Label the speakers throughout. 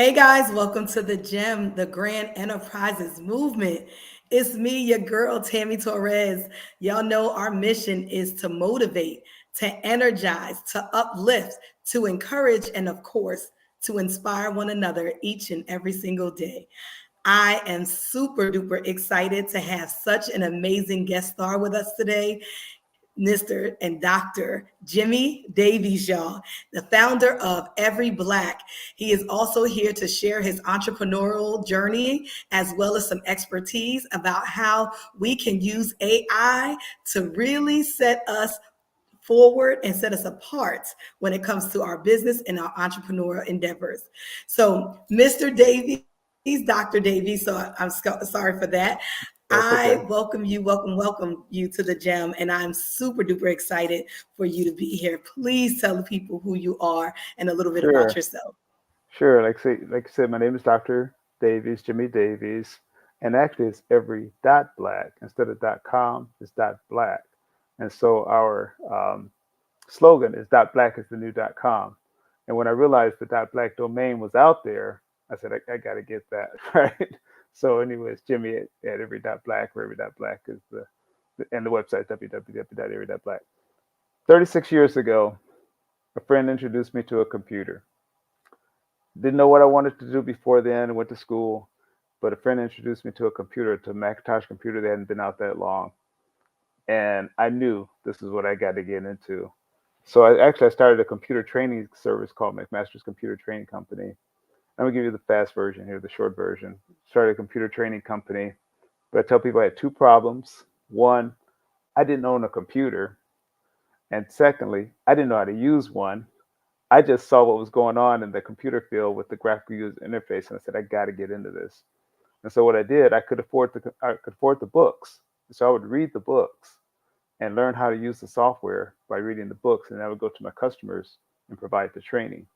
Speaker 1: Hey guys, welcome to the GEM, the Grand Enterprises Movement. It's me, your girl, Tammy Torres. Y'all know our mission is to motivate, to energize, to uplift, to encourage, and of course, to inspire one another each and every single day. I am super duper excited to have such an amazing guest star with us today. Mr. and Dr. Jimmy Davies, y'all, the founder of Every Black. He is also here to share his entrepreneurial journey as well as some expertise about how we can use AI to really set us forward and set us apart when it comes to our business and our entrepreneurial endeavors. So, Mr. Davies, Dr. Davies, so sorry for that. I
Speaker 2: That's okay.
Speaker 1: welcome you to the GEM, and I'm super duper excited for you to be here. Please tell the people who you are and a little bit about
Speaker 2: Sure,
Speaker 1: yourself.
Speaker 2: sure. Like I said, my name is Dr. Davies, Jimmy Davies, and actually it's every dot black instead of dot com. It's dot black, and so our slogan is dot black is the new dot com. And when I realized the dot black domain was out there, I said I got to get that right. So, anyways, Jimmy at every dot black or every dot black is and the website www.every.black. 36 years ago, a friend introduced me to a computer. Didn't know what I wanted to do before then. Went to school, but a friend introduced me to a computer, to a Macintosh computer that hadn't been out that long, and I knew this is what I got to get into. So I started a computer training service called McMaster's Computer Training Company. I'm gonna give you the fast version here, the short version. Started a computer training company, but I tell people I had two problems. One, I didn't own a computer, and secondly, I didn't know how to use one. I just saw what was going on in the computer field with the graphical user interface, and I said, I got to get into this. And so what I did, I could afford the books, so I would read the books and learn how to use the software by reading the books, and I would go to my customers and provide the training.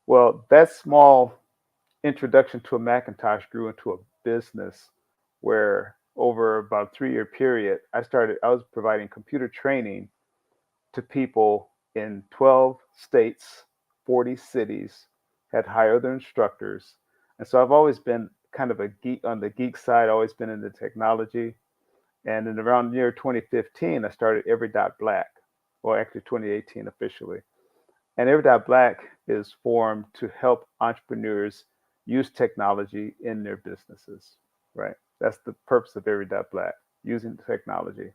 Speaker 2: Well, that small introduction to a Macintosh grew into a business where over about a 3 year period, I was providing computer training to people in 12 states, 40 cities, had hired their instructors. And so I've always been kind of a geek on the geek side, always been into technology. And in around the year 2015, I started Every Dot Black, or actually 2018 officially. And Every Dot Black is formed to help entrepreneurs use technology in their businesses, right? That's the purpose of Every Dot Black, using technology.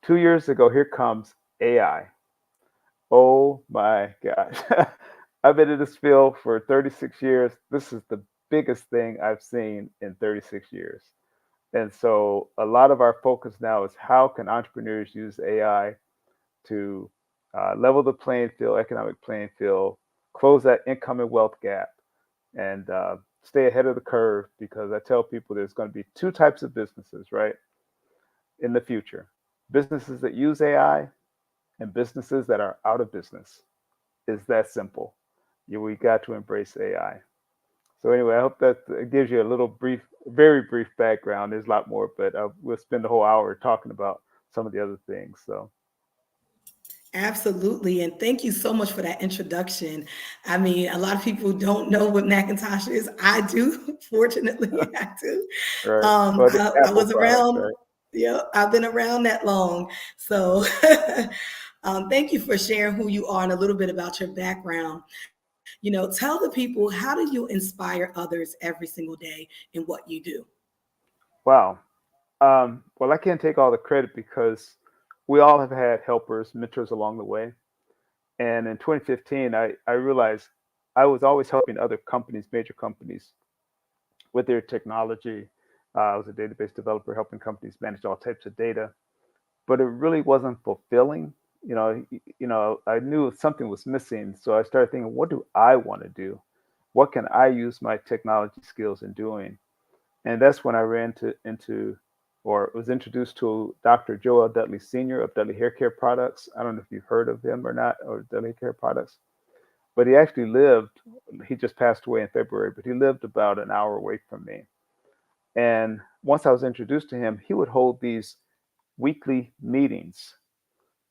Speaker 2: 2 years ago, here comes AI. Oh my gosh. I've been in this field for 36 years. This is the biggest thing I've seen in 36 years. And so a lot of our focus now is how can entrepreneurs use AI to level the playing field, economic playing field, close that income and wealth gap, and stay ahead of the curve. Because I tell people there's going to be two types of businesses, right, in the future: businesses that use AI and businesses that are out of business. It's that simple. We got to embrace AI. So anyway, I hope that gives you a little brief, very brief background. There's a lot more, but we'll spend the whole hour talking about some of the other things. So
Speaker 1: Absolutely. And thank you so much for that introduction. I mean, a lot of people don't know what Macintosh is. I do. Fortunately, I do.
Speaker 2: right, well, the
Speaker 1: I
Speaker 2: Apple
Speaker 1: was
Speaker 2: product,
Speaker 1: around,
Speaker 2: right?
Speaker 1: yeah, I've been around that long. So thank you for sharing who you are and a little bit about your background. Tell the people, how do you inspire others every single day in what you do?
Speaker 2: Wow. Well, I can't take all the credit because we all have had helpers, mentors along the way. And in 2015, I realized I was always helping other companies, major companies, with their technology. I was a database developer helping companies manage all types of data, but it really wasn't fulfilling. I knew something was missing, so I started thinking, what do I want to do? What can I use my technology skills in doing? And that's when I into or was introduced to Dr. Joel Dudley Sr. of Dudley Hair Care Products. I don't know if you've heard of him or not, or Dudley Hair Care Products, but he actually lived, he just passed away in February, but he lived about an hour away from me. And once I was introduced to him, he would hold these weekly meetings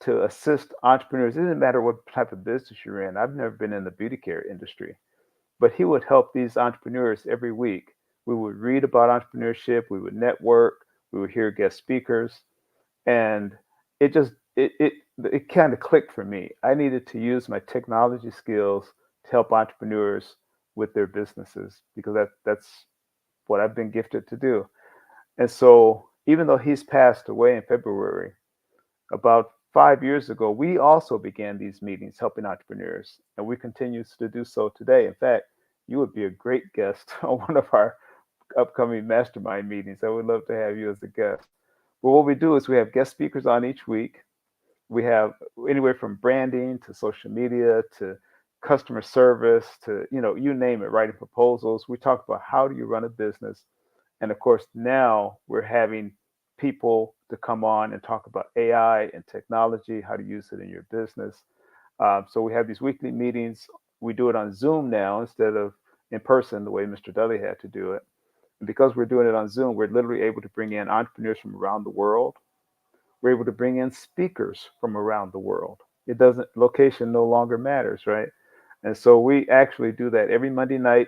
Speaker 2: to assist entrepreneurs. It doesn't matter what type of business you're in. I've never been in the beauty care industry, but he would help these entrepreneurs every week. We would read about entrepreneurship, we would network, we would hear guest speakers, and it kind of clicked for me. I needed to use my technology skills to help entrepreneurs with their businesses because that's what I've been gifted to do. And so, even though he's passed away in February, about 5 years ago, we also began these meetings helping entrepreneurs, and we continue to do so today. In fact, you would be a great guest on one of our upcoming mastermind meetings. I would love to have you as a guest. But what we do is we have guest speakers on each week. We have anywhere from branding to social media to customer service to, you name it, writing proposals. We talk about how do you run a business. And of course, now we're having people to come on and talk about AI and technology, how to use it in your business. So we have these weekly meetings. We do it on Zoom now instead of in person, the way Mr. Dudley had to do it. And because we're doing it on Zoom, we're literally able to bring in entrepreneurs from around the world. We're able to bring in speakers from around the world. It doesn't, location no longer matters, right? And so we actually do that every Monday night.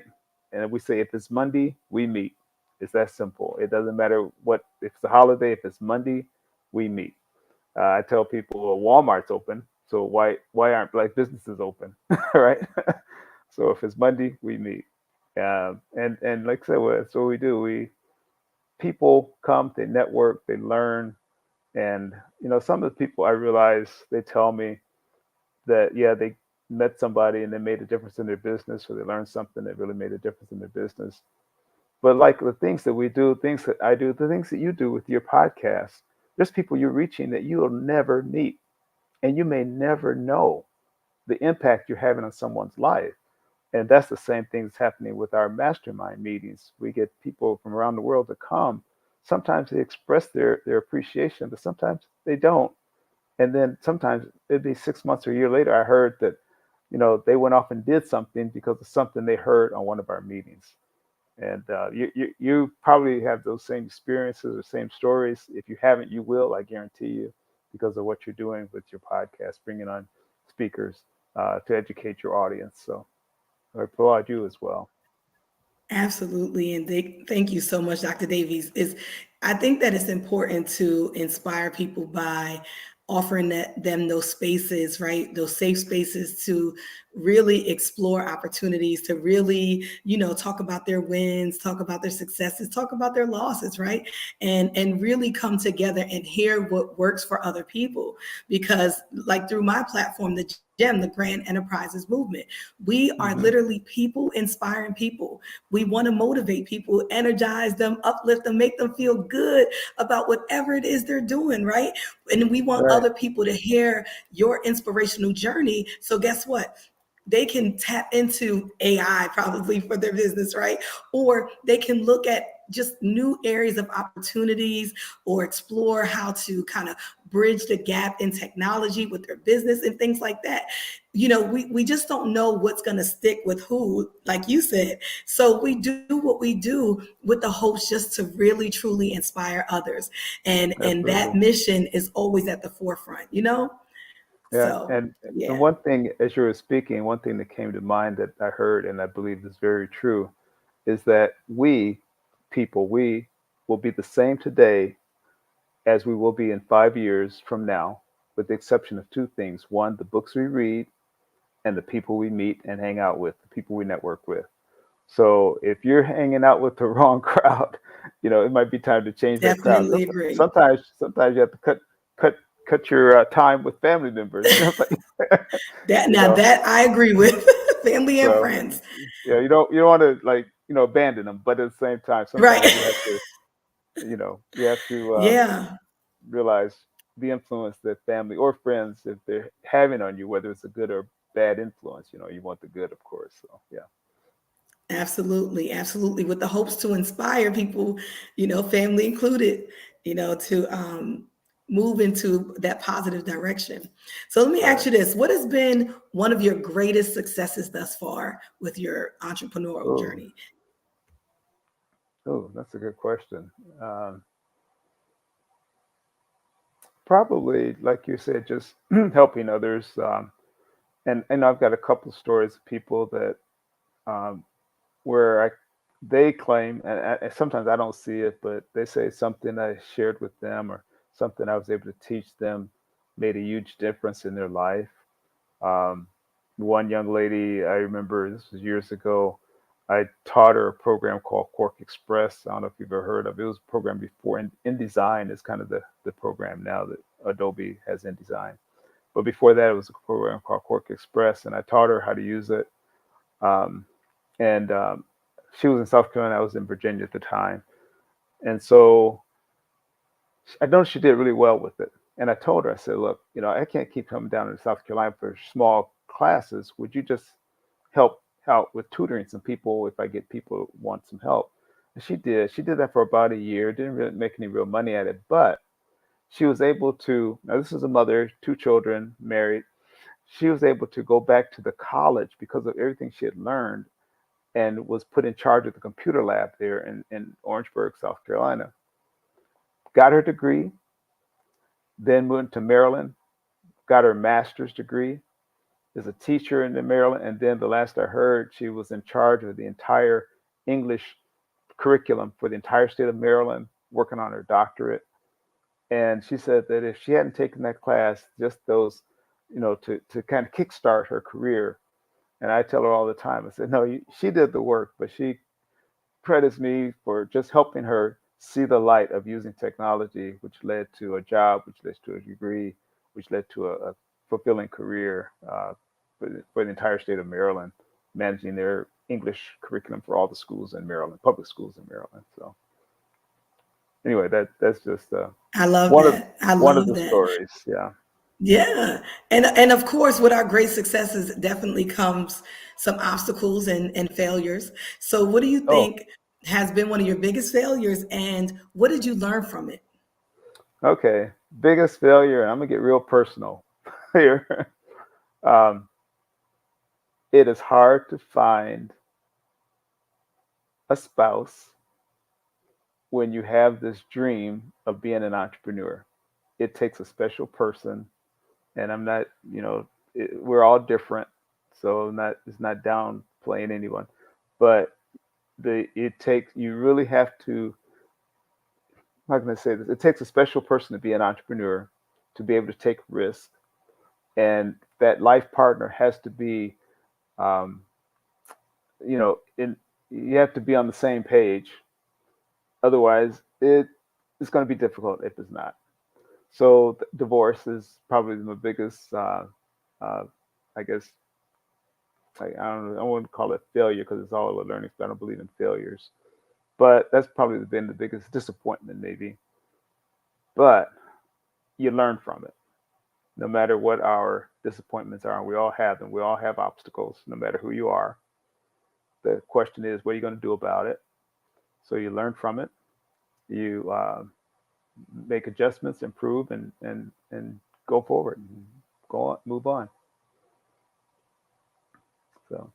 Speaker 2: And we say, if it's Monday, we meet. It's that simple. It doesn't matter what, if it's a holiday, if it's Monday, we meet. I tell people, well, Walmart's open. So why aren't black businesses open, right? So if it's Monday, we meet. And like I said, that's what we do. People come, they network, they learn, and some of the people I realize they tell me that yeah they met somebody and they made a difference in their business, or they learned something that really made a difference in their business. But like the things that we do, things that I do, the things that you do with your podcast, there's people you're reaching that you'll never meet, and you may never know the impact you're having on someone's life. And that's the same thing that's happening with our mastermind meetings. We get people from around the world to come. Sometimes they express their appreciation, but sometimes they don't. And then sometimes it'd be 6 months or a year later, I heard that, they went off and did something because of something they heard on one of our meetings. And you probably have those same experiences or same stories. If you haven't, you will, I guarantee you, because of what you're doing with your podcast, bringing on speakers to educate your audience. So I applaud you as well.
Speaker 1: Absolutely. And thank you so much, Dr. Davies. I think that it's important to inspire people by offering them those spaces, right? Those safe spaces to really explore opportunities, to really, talk about their wins, talk about their successes, talk about their losses, right? And really come together and hear what works for other people. Because like through my platform, the GEM, the Grand Enterprises Movement, we are
Speaker 2: Hmm.
Speaker 1: literally people inspiring people. We want to motivate people, energize them, uplift them, make them feel good about whatever it is they're doing, right? And we want
Speaker 2: Right.
Speaker 1: other people to hear your inspirational journey. So, guess what? They can tap into AI probably for their business, right? Or they can look at just new areas of opportunities or explore how to kind of bridge the gap in technology with their business and things like that. We just don't know what's going to stick with who, like you said. So we do what we do with the hopes just to really truly inspire others. And that
Speaker 2: Absolutely.
Speaker 1: mission is always at the forefront.
Speaker 2: Yeah.
Speaker 1: So
Speaker 2: And
Speaker 1: yeah,
Speaker 2: one thing, as you were speaking, one thing that came to mind that I heard and I believe is very true is that we will be the same today as we will be in 5 years from now, with the exception of two things. One, the books we read, and the people we meet and hang out with, the people we network with. So if you're hanging out with the wrong crowd, it might be time to change that crowd.
Speaker 1: definitely agree.
Speaker 2: Sometimes you have to cut cut your time with family members.
Speaker 1: That
Speaker 2: you
Speaker 1: now
Speaker 2: know.
Speaker 1: that I agree with family and
Speaker 2: So
Speaker 1: friends.
Speaker 2: yeah, you don't want to like abandon them, but at the same time,
Speaker 1: Right.
Speaker 2: sometimes you have to
Speaker 1: Yeah.
Speaker 2: realize the influence that family or friends, if they're having on you, whether it's a good or bad influence. You want the good, of course. So yeah.
Speaker 1: Absolutely, absolutely. With the hopes to inspire people, family included, to move into that positive direction. So let me ask
Speaker 2: Right.
Speaker 1: you this: what has been one of your greatest successes thus far with your entrepreneurial
Speaker 2: Oh,
Speaker 1: journey?
Speaker 2: oh, that's a good question. Um, Probably, like you said, just helping others. And I've got a couple of stories of people that um, where they claim, and sometimes I don't see it, but they say something I shared with them or something I was able to teach them made a huge difference in their life. Um, One young lady, I remember this was years ago, I taught her a program called Quark Express. I don't know if you've ever heard of it. It was a program before InDesign is kind of the program now that Adobe has InDesign. But before that, it was a program called Quark Express, and I taught her how to use it. Um, and She was in South Carolina, I was in Virginia at the time. And so I noticed she did really well with it. And I told her, I said, look, I can't keep coming down to South Carolina for small classes. Would you just help out with tutoring some people if I get people who want some help? And she did. She did that for about a year, didn't really make any real money at it, but she was able to. Now, this is a mother, two children, married. She was able to go back to the college because of everything she had learned and was put in charge of the computer lab there in Orangeburg, South Carolina. Got her degree, then went to Maryland, got her master's degree, is a teacher in Maryland, and then the last I heard, she was in charge of the entire English curriculum for the entire state of Maryland, working on her doctorate. And she said that if she hadn't taken that class, just those, to kind of kickstart her career. And I tell her all the time, I said, no, she did the work, but she credits me for just helping her see the light of using technology, which led to a job, which led to a degree, which led to a fulfilling career for the entire state of Maryland, managing their English curriculum for all the schools in Maryland, public schools in Maryland. So anyway, that's just
Speaker 1: I love
Speaker 2: one of
Speaker 1: that. I
Speaker 2: one of
Speaker 1: love
Speaker 2: the
Speaker 1: that.
Speaker 2: stories. Yeah.
Speaker 1: Yeah. And of course, with our great successes definitely comes some obstacles and failures. So what do you
Speaker 2: Oh,
Speaker 1: think has been one of your biggest failures and what did you learn from it?
Speaker 2: okay. Biggest failure, and I'm gonna get real personal here. um, it is hard to find a spouse when you have this dream of being an entrepreneur. It takes a special person, and I'm not, we're all different, so it's not downplaying anyone, but it takes you really have to. How can I say this? It takes a special person to be an entrepreneur, to be able to take risks, and that life partner has to be, um, in you have to be on the same page. Otherwise, it's going to be difficult if it's not. So divorce is probably the biggest, uh, I guess, I don't know, I wouldn't call it failure because it's all a learning. I don't believe in failures, but that's probably been the biggest disappointment, maybe. But you learn from it, no matter what our disappointments are. And we all have them. We all have obstacles, no matter who you are. The question is, what are you going to do about it? So you learn from it. You make adjustments, improve, and go forward. And go on, move on. So.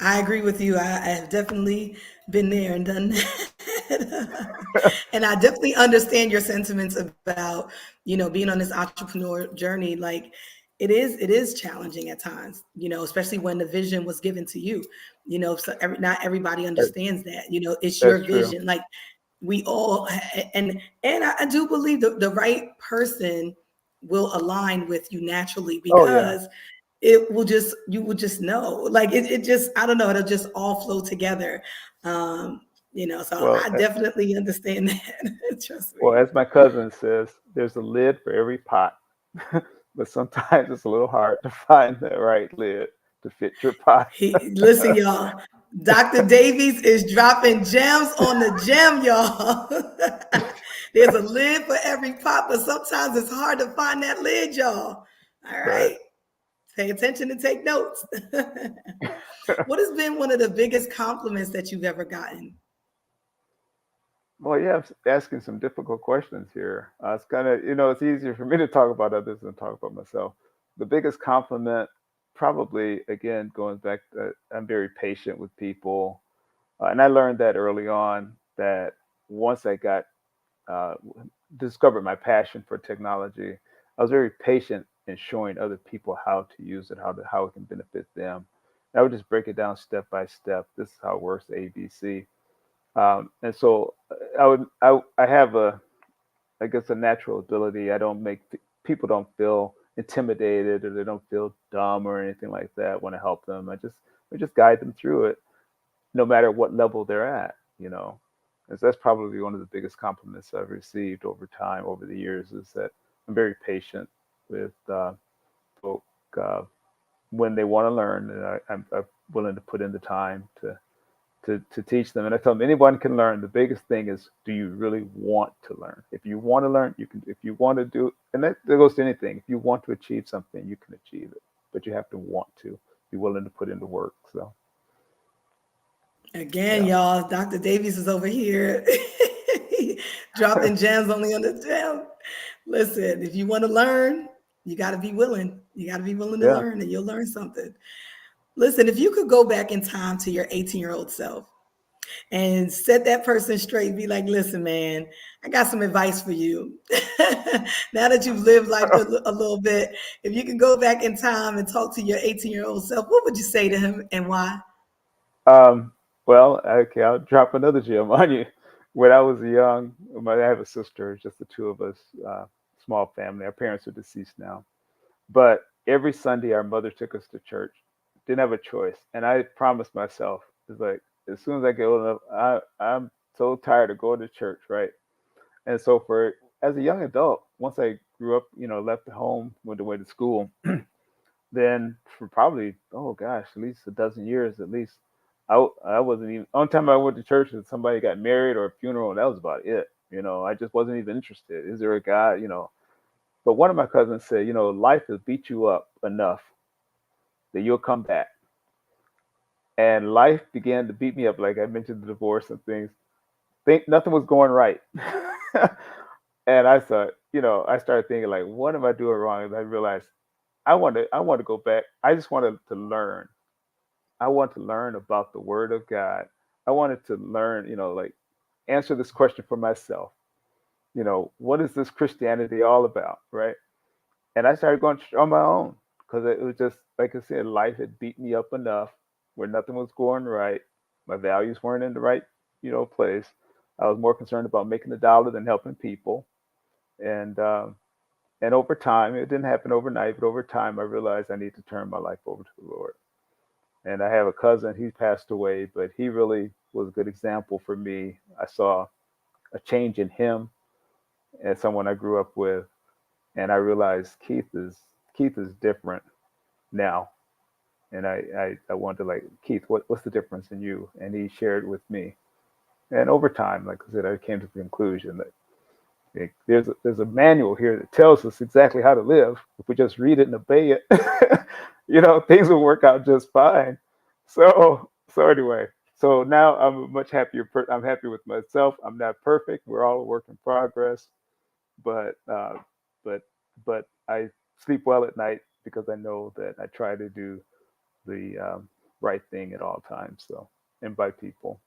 Speaker 1: I agree with you. I have definitely been there and done that. And I definitely understand your sentiments about, being on this entrepreneur journey. Like it is challenging at times, especially when the vision was given to you. So not everybody
Speaker 2: That,
Speaker 1: understands that. It's
Speaker 2: that's
Speaker 1: your
Speaker 2: true.
Speaker 1: vision. Like we all and I do believe the right person will align with you naturally
Speaker 2: Oh yeah.
Speaker 1: because you will just know like it just I don't know, it'll just all flow together. So
Speaker 2: Well,
Speaker 1: I definitely understand that. Trust
Speaker 2: well,
Speaker 1: me.
Speaker 2: as my cousin says, there's a lid for every pot, but sometimes it's a little hard to find the right lid to fit your pot.
Speaker 1: He listen, y'all. Dr. Davies is dropping gems on the gem, y'all. There's a lid for every pot, but sometimes it's hard to find that lid, y'all. All
Speaker 2: Right.
Speaker 1: right. Pay attention and take notes. What has been one of the biggest compliments that you've ever gotten?
Speaker 2: Well, yeah, asking some difficult questions here. It's kind of, it's easier for me to talk about others than talk about myself. The biggest compliment, probably, again, going back, I'm very patient with people. And I learned that early on that once I got, uh, discovered my passion for technology, I was very patient in showing other people how to use it, how it can benefit them. I would just break it down step by step. This is how it works, ABC. And so I have I guess a natural ability. I don't make people don't feel intimidated or they don't feel dumb or anything like that when I help them. I just guide them through it, no matter what level they're at. You know, and so that's probably one of the biggest compliments I've received over time, over the years, is that I'm very patient with folk when they want to learn, and I'm willing to put in the time to teach them. And I tell them anyone can learn. The biggest thing is, do you really want to learn? If you want to learn, you can. If you want to do, and that goes to anything. If you want to achieve something, you can achieve it, but you have to want to be willing to put into work. So
Speaker 1: Again,
Speaker 2: yeah,
Speaker 1: y'all, Dr. Davies is over here dropping gems only on the gem. Listen, if you want to learn, you got to be willing. You got to be willing to
Speaker 2: yeah.
Speaker 1: learn, and you'll learn something. Listen, if you could go back in time to your 18-year-old self and set that person straight, be like, listen, man, I got some advice for you. Now that you've lived life a little bit, if you could go back in time and talk to your 18-year-old self, what would you say to him and why?
Speaker 2: Um, well, okay, I'll drop another gem on you. When I was young, I have a sister, just the two of us, small family. Our parents are deceased now. But every Sunday, our mother took us to church. Didn't have a choice. And I promised myself, it's like, as soon as I get old enough, I'm so tired of going to church, right? And so as a young adult, once I grew up, left the home, went away to school, then for probably, oh gosh, at least a dozen years at least, I wasn't even, only time I went to church was somebody got married or a funeral, and that was about it. I just wasn't even interested. Is there a God? But one of my cousins said, life has beat you up enough that you'll come back. And life began to beat me up, like I mentioned, the divorce and things. Think nothing was going right. And I thought, I started thinking like, what am I doing wrong? And I realized I want to go back. I just wanted to learn. I want to learn about the Word of God. I wanted to learn, like answer this question for myself. What is this Christianity all about, right? And I started going on my own because it was just like I said, life had beat me up enough where nothing was going right. My values weren't in the right, place. I was more concerned about making a dollar than helping people. And over time, it didn't happen overnight, but over time, I realized I need to turn my life over to the Lord. And I have a cousin, he passed away, but he really was a good example for me. I saw a change in him as someone I grew up with, and I realized Keith is different now. And I wanted to like, Keith, what's the difference in you? And he shared with me. And over time, like I said, I came to the conclusion that there's a manual here that tells us exactly how to live. If we just read it and obey it, things will work out just fine. So anyway, so now I'm a much happier. I'm happy with myself. I'm not perfect. We're all a work in progress, but but but I sleep well at night because I know that I try to do the right thing at all times. So, and by people.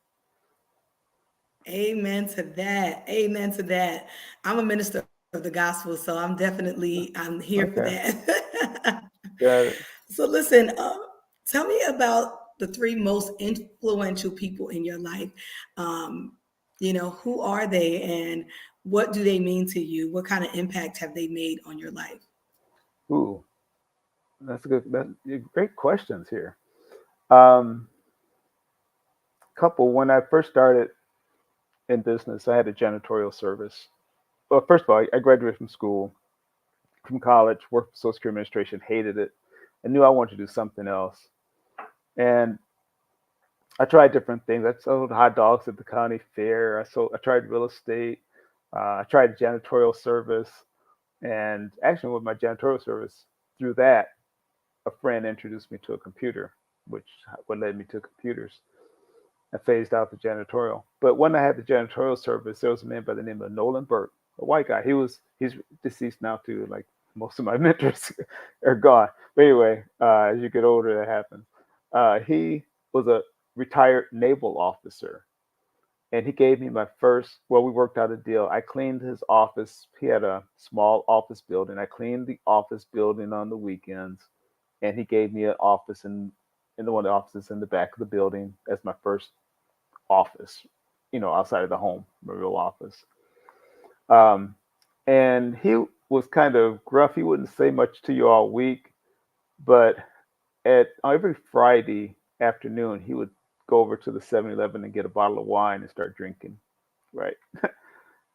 Speaker 1: Amen to that. Amen to that. I'm a minister of the gospel, so I'm here for
Speaker 2: Okay.
Speaker 1: that.
Speaker 2: Yeah.
Speaker 1: So listen, tell me about the three most influential people in your life. Um, who are they and what do they mean to you? What kind of impact have they made on your life?
Speaker 2: Ooh, that's a good. Great questions here. Um, Couple. When I first started in business, I had a janitorial service. Well, first of all, I graduated from school, from college, worked for Social Security Administration, hated it. I knew I wanted to do something else, and I tried different things. I sold hot dogs at the county fair. I tried real estate. I tried janitorial service, and actually, with my janitorial service, through that, a friend introduced me to a computer, which what led me to computers. I phased out the janitorial. But when I had the janitorial service, there was a man by the name of Nolan Burke, a white guy. He's deceased now too. Like most of my mentors are gone. But anyway, as you get older, that happens. He was a retired naval officer, and he gave me my first. Well, we worked out a deal. I cleaned his office. He had a small office building. I cleaned the office building on the weekends, and he gave me an office in the one of the offices in the back of the building as my first office, outside of the home, my real office. Um, and he was kind of gruff. He wouldn't say much to you all week, but at every Friday afternoon, he would go over to the 7-Eleven and get a bottle of wine and start drinking, right?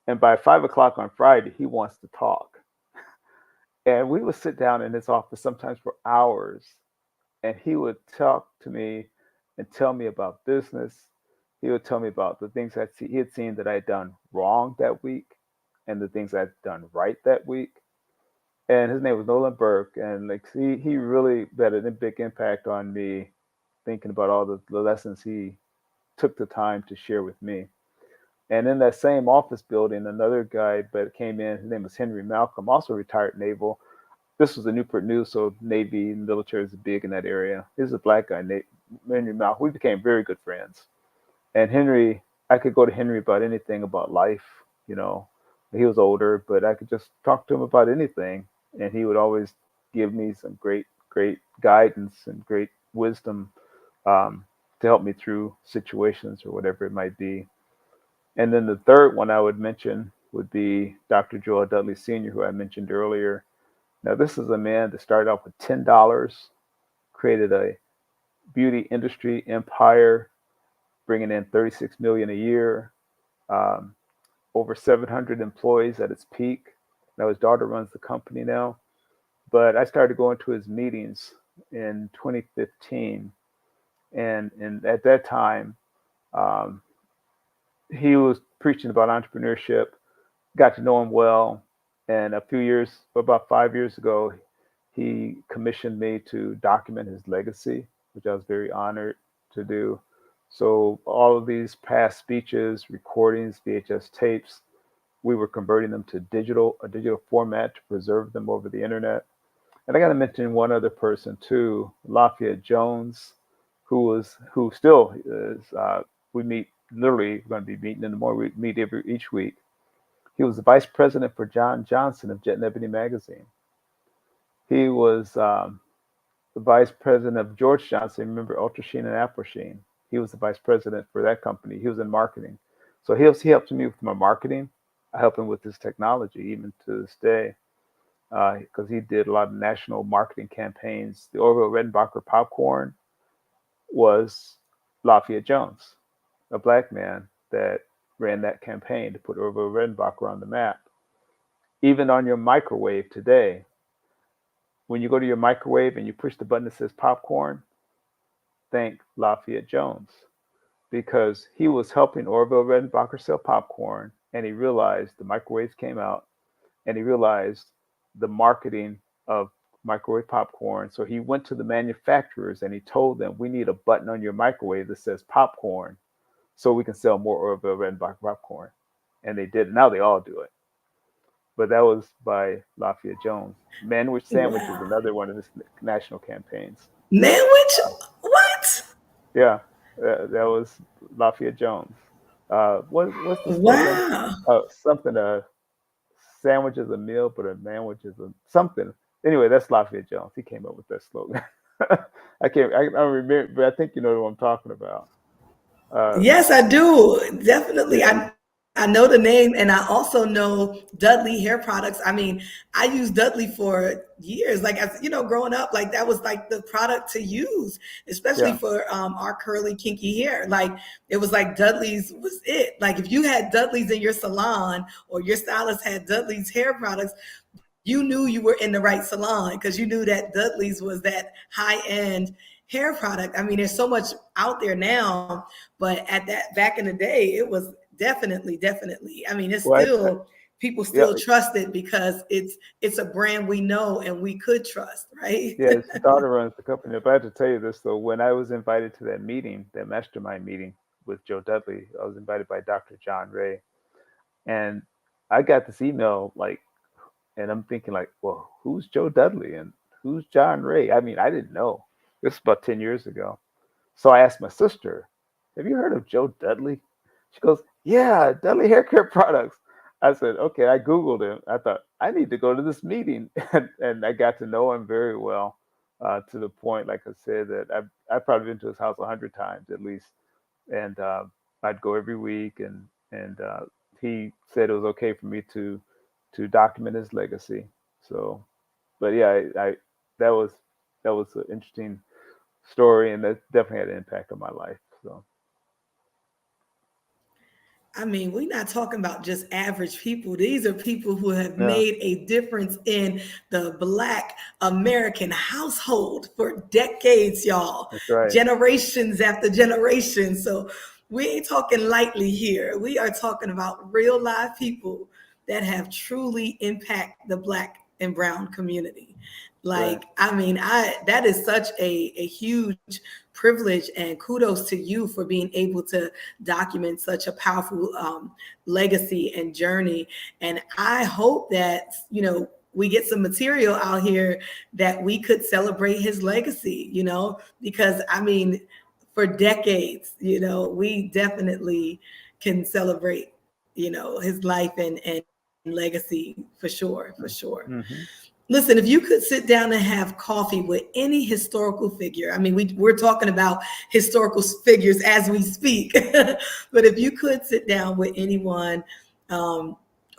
Speaker 2: And by 5 o'clock on Friday, he wants to talk. And we would sit down in his office sometimes for hours, and he would talk to me and tell me about business. He would tell me about the things he had seen that I had done wrong that week and the things I'd done right that week. And his name was Nolan Burke, and like he really had a big impact on me, thinking about all the lessons he took the time to share with me. And in that same office building, another guy that came in, his name was Henry Malcolm, also retired naval. This was the Newport News, so Navy and military is big in that area. He's a black guy, Henry Malcolm. We became very good friends. And Henry, I could go to Henry about anything about life. You know, he was older, but I could just talk to him about anything, and he would always give me some great guidance and great wisdom, um, to help me through situations or whatever it might be. And then the third one I would mention would be Dr. Joel Dudley Sr., who I mentioned earlier. Now, this is a man that started off with $10, created a beauty industry empire, bringing in 36 million a year, um, over 700 employees at its peak. Now his daughter runs the company now. But I started going to his meetings in 2015, and at that time, um, he was preaching about entrepreneurship. Got to know him well, and about 5 years ago, he commissioned me to document his legacy, which I was very honored to do. So all of these past speeches, recordings, VHS tapes, we were converting them to a digital format to preserve them over the internet. And I got to mention one other person too, Lafayette Jones, who still is. We meet literally. We're going to be meeting in the morning. We meet each week. He was the vice president for John Johnson of Jet and Ebony magazine. He was the vice president of George Johnson. Remember Ultra Sheen and Afro Sheen? He was the vice president for that company. He was in marketing. So he helped me with my marketing. I help him with his technology even to this day, because he did a lot of national marketing campaigns. The Orville Redenbacher popcorn was Lafayette Jones, a black man that ran that campaign to put Orville Redenbacher on the map. Even on your microwave today, when you go to your microwave and you push the button that says popcorn, thank Lafayette Jones, because he was helping Orville Redenbacher sell popcorn, and he realized the microwaves came out, and he realized the marketing of microwave popcorn. So he went to the manufacturers and he told them, we need a button on your microwave that says popcorn so we can sell more Orville Redenbacher popcorn. And they did. Now they all do it. But that was by Lafayette Jones. Manwich Sandwich is
Speaker 1: Wow.
Speaker 2: another one of his national campaigns.
Speaker 1: Manwich? What?
Speaker 2: Yeah, that was Lafayette Jones. What's the slogan?
Speaker 1: Wow.
Speaker 2: Something sandwich is a meal, but a manwich is a something. Anyway, that's Lafayette Jones. He came up with that slogan. I don't remember, but I think you know what I'm talking about. Uh,
Speaker 1: Yes, I do. Definitely.
Speaker 2: yeah,
Speaker 1: I know the name, and I also know Dudley hair products. I mean, I used Dudley for years. Like, as you know, growing up, like that was like the product to use, especially
Speaker 2: yeah.
Speaker 1: for our curly, kinky hair. Like, it was like Dudley's was it. Like, if you had Dudley's in your salon or your stylist had Dudley's hair products, you knew you were in the right salon because you knew that Dudley's was that high end hair product. I mean, there's so much out there now, but at that back in the day, it was definitely. I mean, it's
Speaker 2: Well,
Speaker 1: still people
Speaker 2: yeah,
Speaker 1: still trust it because it's a brand we know and we could trust, right?
Speaker 2: yeah. His daughter runs the company. But I have to tell you this though. When I was invited to that meeting, that mastermind meeting with Joe Dudley, I was invited by Dr. John Ray, and I got this email like, and I'm thinking like, well, who's Joe Dudley and who's John Ray? I mean, I didn't know. This is about 10 years ago. So I asked my sister, have you heard of Joe Dudley? She goes, yeah, Dudley Hair Care Products. I said, okay. I Googled him. I thought, I need to go to this meeting. And I got to know him very well. to the point, like I said, that I've probably been to his house 100 times at least, and I'd go every week, and he said it was okay for me to document his legacy. So, but yeah, I that was that was an interesting story, and that definitely had an impact on my life. So
Speaker 1: I mean, we're not talking about just average people. These are people who have
Speaker 2: yeah,
Speaker 1: made a difference in the Black American household for decades, y'all,
Speaker 2: that's right.
Speaker 1: generations after generation. So we ain't talking lightly here. We are talking about real live people that have truly impacted the Black and Brown community.
Speaker 2: Right.
Speaker 1: Like, I mean, I that is such a huge privilege, and kudos to you for being able to document such a powerful legacy and journey. And I hope that, we get some material out here that we could celebrate his legacy, because I mean, for decades, we definitely can celebrate, his life and legacy for sure, for sure.
Speaker 2: Mm-hmm.
Speaker 1: Listen, if you could sit down and have coffee with any historical figure, I mean, we're talking about historical figures as we speak, but if you could sit down with anyone, um,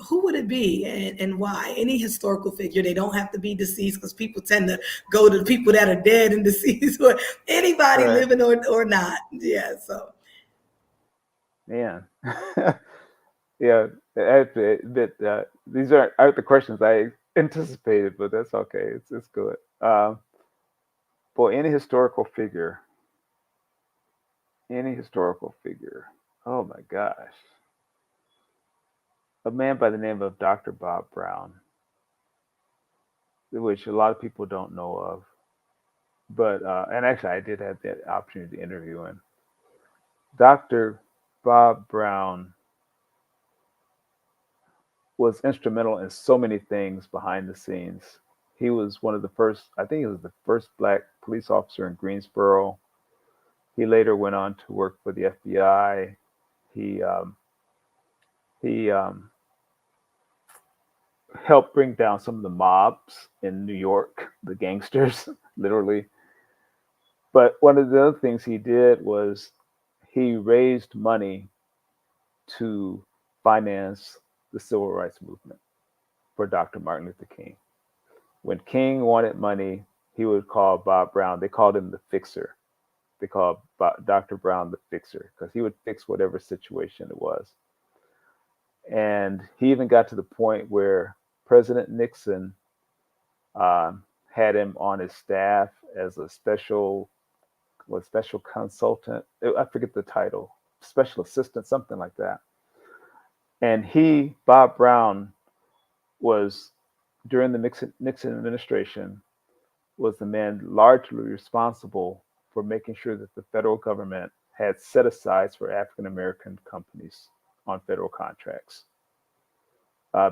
Speaker 1: who would it be and why? Any historical figure. They don't have to be deceased because people tend to go to the people that are dead and deceased, or anybody
Speaker 2: Right.
Speaker 1: living or not. Yeah, so.
Speaker 2: Man. Yeah, I have to admit that aren't the questions I anticipated, but that's okay. It's good. For any historical figure. Oh my gosh, a man by the name of Dr. Bob Brown, which a lot of people don't know of, but and actually I did have the opportunity to interview him. Dr. Bob Brown was instrumental in so many things behind the scenes. He was one of the first, I think he was the first black police officer in Greensboro. He later went on to work for the FBI. He he helped bring down some of the mobs in New York, the gangsters, literally. But one of the other things he did was he raised money to finance the civil rights movement for Dr. Martin Luther King. When King wanted money, he would call Bob Brown. They called him the fixer. They called Dr. Brown the fixer because he would fix whatever situation it was. And he even got to the point where President Nixon had him on his staff as a special consultant. I forget the title, special assistant, something like that. And Bob Brown, was during the Nixon administration, was the man largely responsible for making sure that the federal government had set asides for African American companies on federal contracts.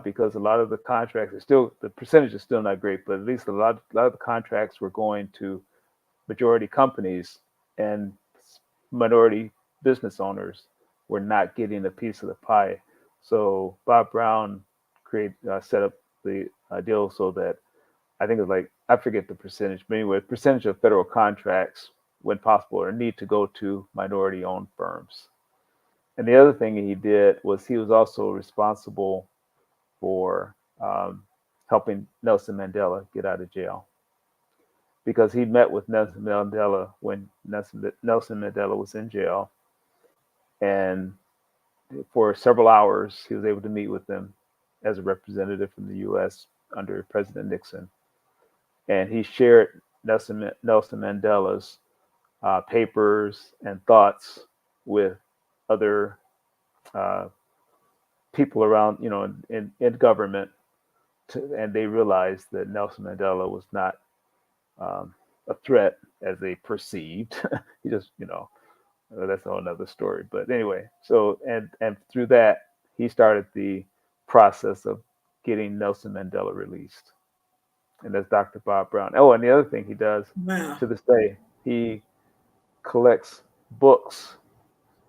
Speaker 2: Because a lot of the contracts are still, the percentage is still not great, but at least a lot of the contracts were going to majority companies, and minority business owners were not getting a piece of the pie. So Bob Brown set up the deal so that I think it's like, I forget the percentage, but anyway, percentage of federal contracts, when possible, or need to go to minority owned firms. And the other thing he did was he was also responsible for helping Nelson Mandela get out of jail, because he met with Nelson Mandela when Nelson Mandela was in jail. And for several hours, he was able to meet with him as a representative from the U.S. under President Nixon. And he shared Nelson Mandela's papers and thoughts with other uh, people around, in government, and they realized that Nelson Mandela was not a threat as they perceived. He just, that's a whole nother story. But anyway, so and through that, he started the process of getting Nelson Mandela released, and that's Dr. Bob Brown. Oh, and the other thing he does
Speaker 1: Wow.
Speaker 2: to this day, he collects books.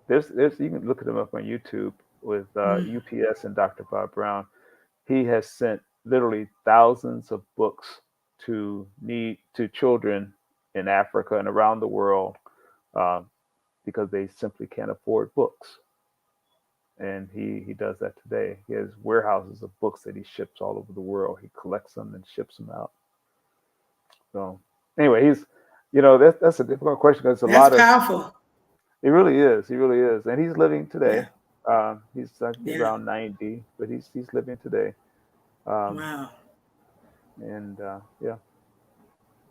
Speaker 2: There's you can look at them up on YouTube with
Speaker 1: Mm.
Speaker 2: UPS and Dr. Bob Brown. He has sent literally thousands of books to children in Africa and around the world uh, because they simply can't afford books. And he does that today. He has warehouses of books that he ships all over the world. He collects them and ships them out. So anyway, that's a difficult question because a
Speaker 1: That's
Speaker 2: lot of
Speaker 1: powerful.
Speaker 2: it really is. He really is, and he's living
Speaker 1: Yeah.
Speaker 2: today. He's like
Speaker 1: Yeah.
Speaker 2: around 90, but he's living today. Um,
Speaker 1: Wow.
Speaker 2: and yeah,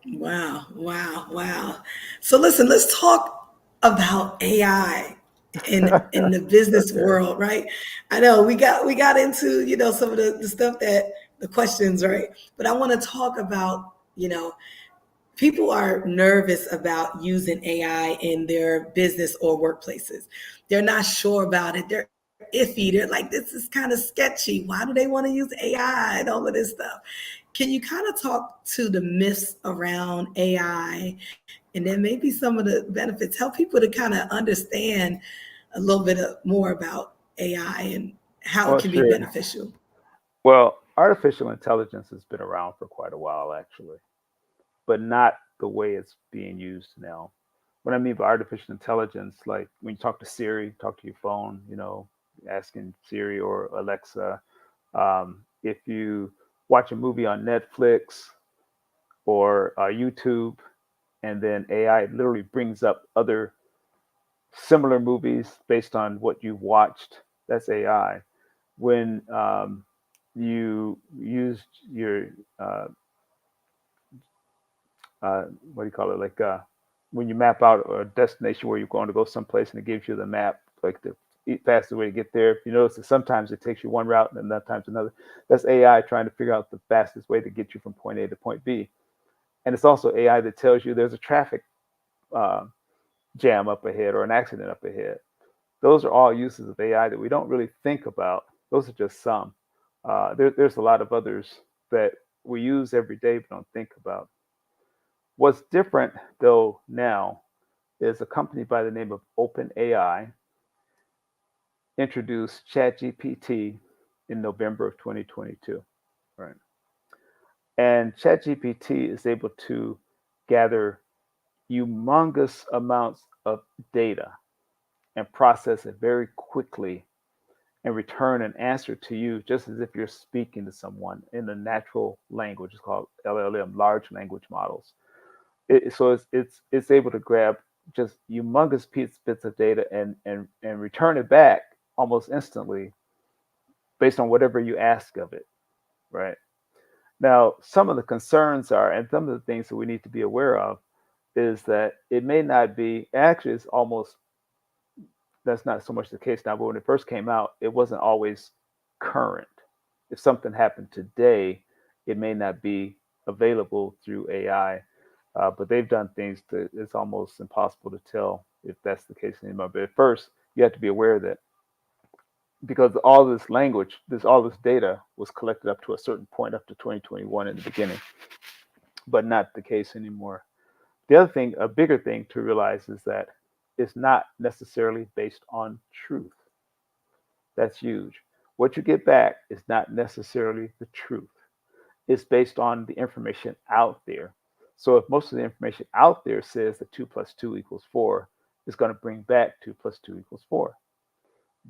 Speaker 1: Wow. Wow. Wow. So listen, let's talk about AI in the business
Speaker 2: okay,
Speaker 1: world, right? I know we got into, some of the stuff that the questions, right? But I want to talk about, people are nervous about using AI in their business or workplaces. They're not sure about it. They're iffy. They're like, this is kind of sketchy. Why do they want to use AI and all of this stuff? Can you kind of talk to the myths around AI and then maybe some of the benefits? Help people to kind of understand a little bit more about AI and how it
Speaker 2: well,
Speaker 1: can be
Speaker 2: sure.
Speaker 1: beneficial.
Speaker 2: Well, artificial intelligence has been around for quite a while, actually, but not the way it's being used now. What I mean by artificial intelligence, like when you talk to Siri, talk to your phone, asking Siri or Alexa, if you watch a movie on Netflix or YouTube, and then AI literally brings up other similar movies based on what you've watched. That's AI. When you use your uh, what do you call it? Like when you map out a destination where you're going to go someplace, and it gives you the map, like the fastest way to get there. If you notice that sometimes it takes you one route and other times another. That's AI trying to figure out the fastest way to get you from point A to point B. And it's also AI that tells you there's a traffic uh, jam up ahead or an accident up ahead. Those are all uses of AI that we don't really think about. Those are just some. There's a lot of others that we use every day but don't think about. What's different though now is a company by the name of OpenAI introduced ChatGPT in November of 2022. Right. And ChatGPT is able to gather humongous amounts of data and process it very quickly and return an answer to you just as if you're speaking to someone in a natural language. It's called LLM, large language models. So it's able to grab just humongous bits of data and return it back almost instantly based on whatever you ask of it, right? Now, some of the concerns are, and some of the things that we need to be aware of, is that it may not be, actually, it's almost, that's not so much the case now, but when it first came out, it wasn't always current. If something happened today, it may not be available through AI, but they've done things that it's almost impossible to tell if that's the case anymore. But at first, you have to be aware that because all this language, all this data was collected up to a certain point, up to 2021 in the beginning, but not the case anymore. The other thing, a bigger thing to realize is that it's not necessarily based on truth. That's huge. What you get back is not necessarily the truth. It's based on the information out there. So if most of the information out there says that 2 plus 2 equals 4, it's going to bring back 2 plus 2 equals 4.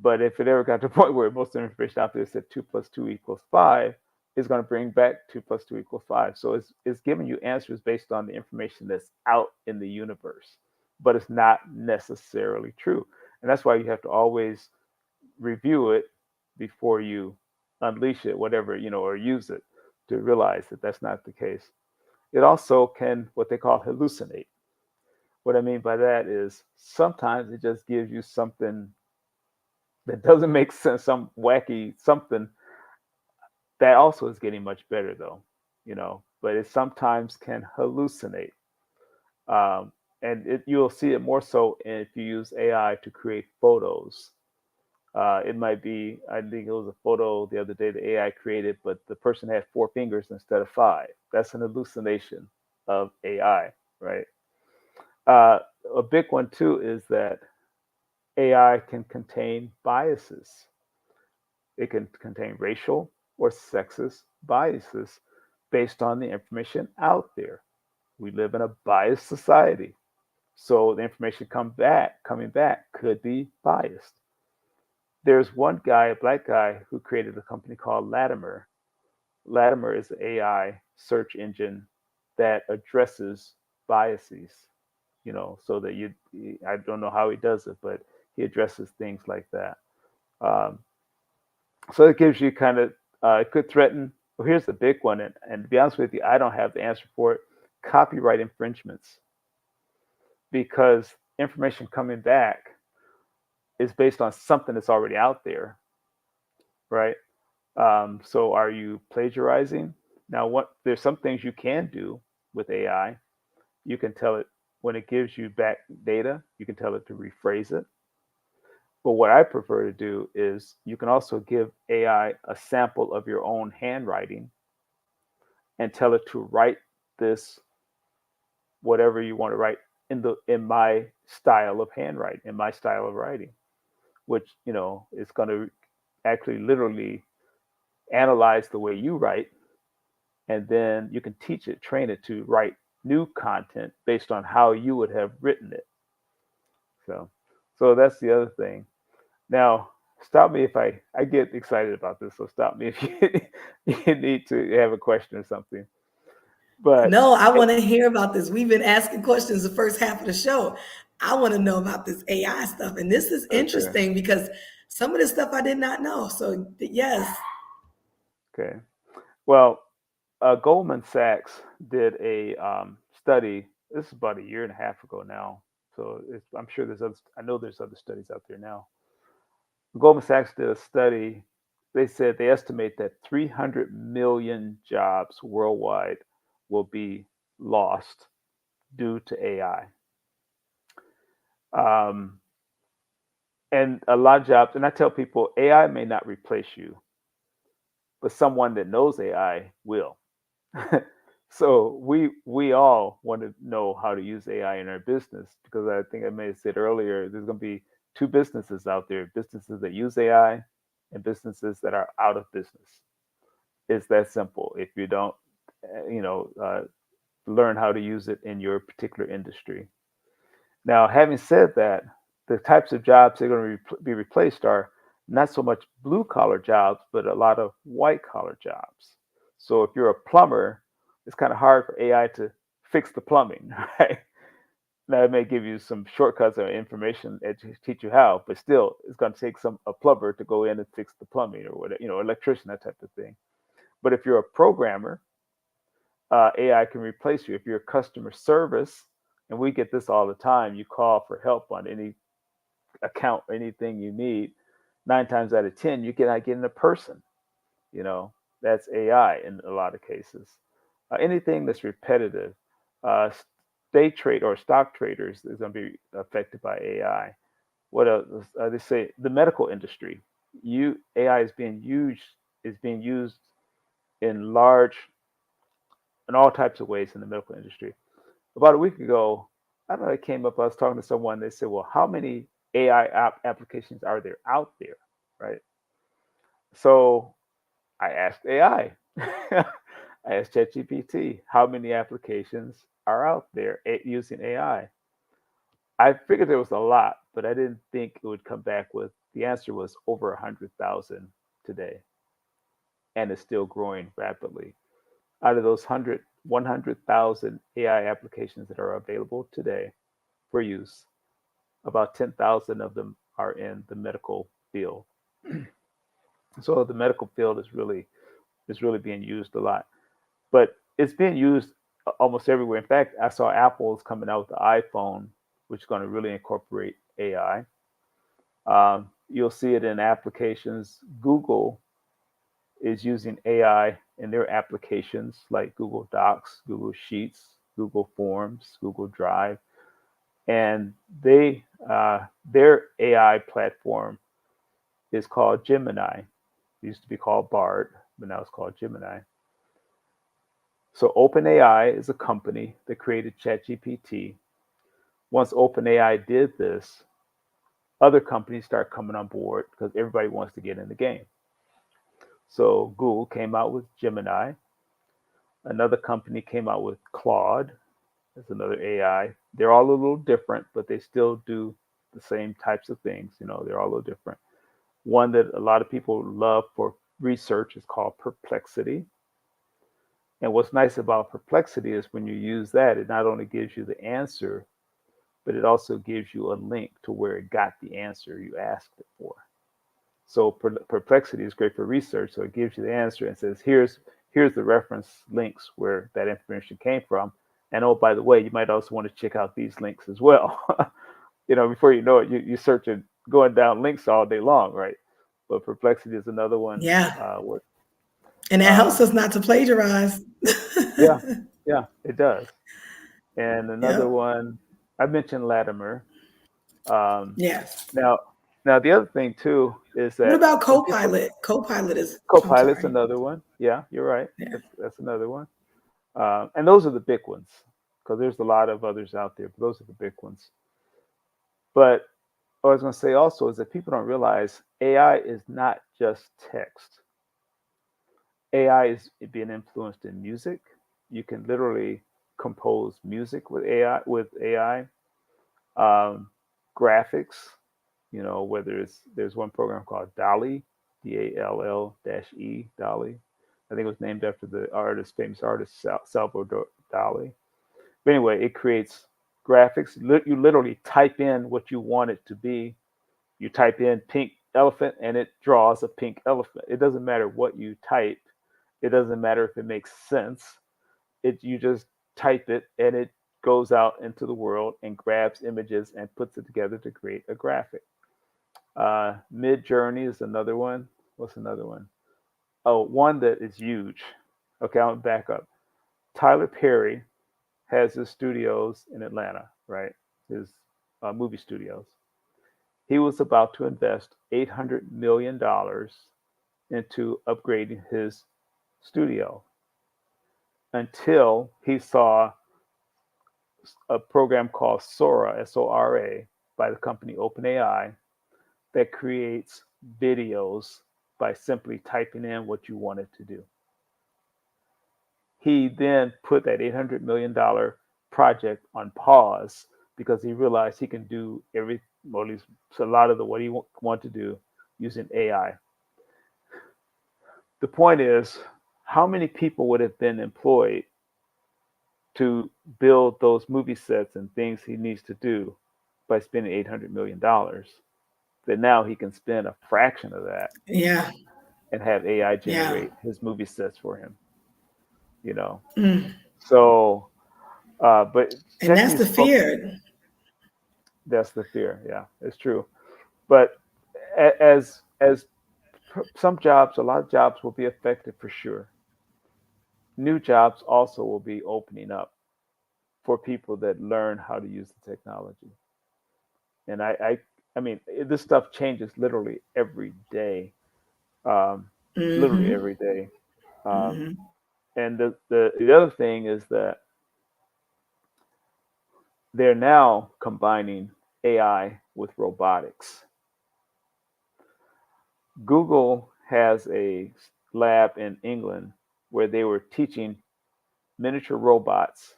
Speaker 2: But if it ever got to the point where most of the information out there said 2 plus 2 equals 5, it's going to bring back 2 plus 2 equals 5. So it's giving you answers based on the information that's out in the universe, but it's not necessarily true. And that's why you have to always review it before you unleash it, whatever, or use it to realize that that's not the case. It also can, what they call, hallucinate. What I mean by that is sometimes it just gives you something that doesn't make sense, some wacky something that also is getting much better though, but it sometimes can hallucinate. Um, and you'll see it more so if you use AI to create photos. It might be, I think it was a photo the other day the AI created, but the person had 4 fingers instead of 5. That's an hallucination of AI, right? Uh, a big one too is that AI can contain biases. It can contain racial or sexist biases based on the information out there. We live in a biased society. So the information coming back could be biased. There's one guy, a black guy, who created a company called Latimer. Latimer is an AI search engine that addresses biases, so that I don't know how he does it, but he addresses things like that. Um, so it gives you kind of, it could threaten, well, here's the big one, and to be honest with you, I don't have the answer for it, copyright infringements, because information coming back is based on something that's already out there, right? So are you plagiarizing? Now, there's some things you can do with AI. You can tell it when it gives you back data, you can tell it to rephrase it. But what I prefer to do is you can also give AI a sample of your own handwriting and tell it to write this, whatever you want to write, in my style of handwriting, in my style of writing, which is going to actually literally analyze the way you write, and then you can teach it, train it to write new content based on how you would have written it. So that's the other thing. Now, stop me if I get excited about this. So stop me if you need to have a question or something. But
Speaker 1: No, I
Speaker 2: it,
Speaker 1: want to hear about this. We've been asking questions the first half of the show. I want to know about this AI stuff. And this is
Speaker 2: okay,
Speaker 1: interesting because some of this stuff I did not know. So, yes.
Speaker 2: okay. Well, Goldman Sachs did a study. This is about a year and a half ago now. So I'm sure there's other. I know there's other studies out there now. Goldman Sachs did a study. They said they estimate that 300 million jobs worldwide will be lost due to AI. Um, and a lot of jobs, and I tell people AI may not replace you, but someone that knows AI will. So we all want to know how to use AI in our business, because I think I may have said earlier, there's going to be two businesses out there: businesses that use AI and businesses that are out of business. It's that simple. If you don't, learn how to use it in your particular industry. Now, having said that, the types of jobs that are going to be replaced are not so much blue collar jobs, but a lot of white collar jobs. So if you're a plumber, it's kind of hard for AI to fix the plumbing, right? Now it may give you some shortcuts or information to teach you how, but still, it's going to take a plumber to go in and fix the plumbing or whatever, electrician, that type of thing. But if you're a programmer, AI can replace you. If you're customer service, and we get this all the time, you call for help on any account, anything you need. 9 times out of 10, you cannot get in a person. You know, that's AI in a lot of cases. Anything that's repetitive, uh, day trade or stock traders is going to be affected by AI. What else? They say the medical industry. AI is being used in large in all types of ways in the medical industry. About a week ago, I don't know, it came up. I was talking to someone. They said, "Well, how many AI applications are there out there?" Right. So I asked AI. I asked ChatGPT, how many applications are out there using AI? I figured there was a lot, but I didn't think it would come back with the answer was over 100,000 today, and it's still growing rapidly. Out of those 100,000 AI applications that are available today for use, about 10,000 of them are in the medical field. So the medical field is really being used a lot, but it's being used almost everywhere. In fact, I saw Apple is coming out with the iPhone, which is going to really incorporate AI. You'll see it in applications. Google is using AI in their applications like Google Docs, Google Sheets, Google Forms, Google Drive, and their AI platform is called Gemini. It used to be called Bard, but now it's called Gemini. So OpenAI is a company that created ChatGPT. Once OpenAI did this, other companies start coming on board because everybody wants to get in the game. So Google came out with Gemini. Another company came out with Claude. That's another AI. They're all a little different, but they still do the same types of things. They're all a little different. One that a lot of people love for research is called Perplexity. And what's nice about Perplexity is when you use that, it not only gives you the answer, but it also gives you a link to where it got the answer you asked it for. So Perplexity is great for research. So it gives you the answer and says, here's the reference links where that information came from. And oh, by the way, you might also want to check out these links as well. Before you know it, you searching, going down links all day long, right? But Perplexity is another one.
Speaker 1: Yeah.
Speaker 2: What?
Speaker 1: And that helps
Speaker 2: Um,
Speaker 1: us not to plagiarize.
Speaker 2: yeah, yeah, it does. And another
Speaker 1: Yep.
Speaker 2: one, I mentioned Latimer. Um,
Speaker 1: Yes.
Speaker 2: now, now the other thing too is
Speaker 1: What
Speaker 2: that
Speaker 1: about
Speaker 2: when people
Speaker 1: Copilot? Copilot is, I'm
Speaker 2: Copilot's
Speaker 1: sorry.
Speaker 2: another one. Yeah, you're right.
Speaker 1: Yeah.
Speaker 2: That's another one. And those are the big ones because there's a lot of others out there, but those are the big ones. But what I was going to say also is that people don't realize AI is not just text. AI is being influenced in music. You can literally compose music with AI. Um, graphics. Whether there's one program called Dolly, Dall-E, I think it was named after the famous artist Salvador Dali. But anyway, it creates graphics. You literally type in what you want it to be. You type in pink elephant and it draws a pink elephant. It doesn't matter what you type. It doesn't matter if it makes sense. You just type it and it goes out into the world and grabs images and puts it together to create a graphic. Mid Journey is another one. What's another one? Oh, one that is huge. Okay, I'll back up. Tyler Perry has his studios in Atlanta, right? His movie studios. He was about to invest $800 million into upgrading his studio until he saw a program called Sora, Sora, by the company OpenAI that creates videos by simply typing in what you want it to do. He then put that $800 million project on pause because he realized he can do well, at least a lot of what he want to do using AI. The point is, how many people would have been employed to build those movie sets and things he needs to do by spending $800 million? That now he can spend a fraction of that
Speaker 1: Yeah.
Speaker 2: and have AI
Speaker 1: Yeah.
Speaker 2: generate his movie sets for him. You know,
Speaker 1: Mm.
Speaker 2: so but
Speaker 1: And
Speaker 2: check
Speaker 1: that's
Speaker 2: these
Speaker 1: the
Speaker 2: folks.
Speaker 1: fear.
Speaker 2: That's the fear. Yeah, it's true. But as some jobs, a lot of jobs will be affected for sure. New jobs also will be opening up for people that learn how to use the technology. And I mean, this stuff changes literally every day, um, literally
Speaker 1: Mm-hmm.
Speaker 2: every day. Um,
Speaker 1: Mm-hmm.
Speaker 2: and the other thing is that they're now combining AI with robotics. Google has a lab in England where they were teaching miniature robots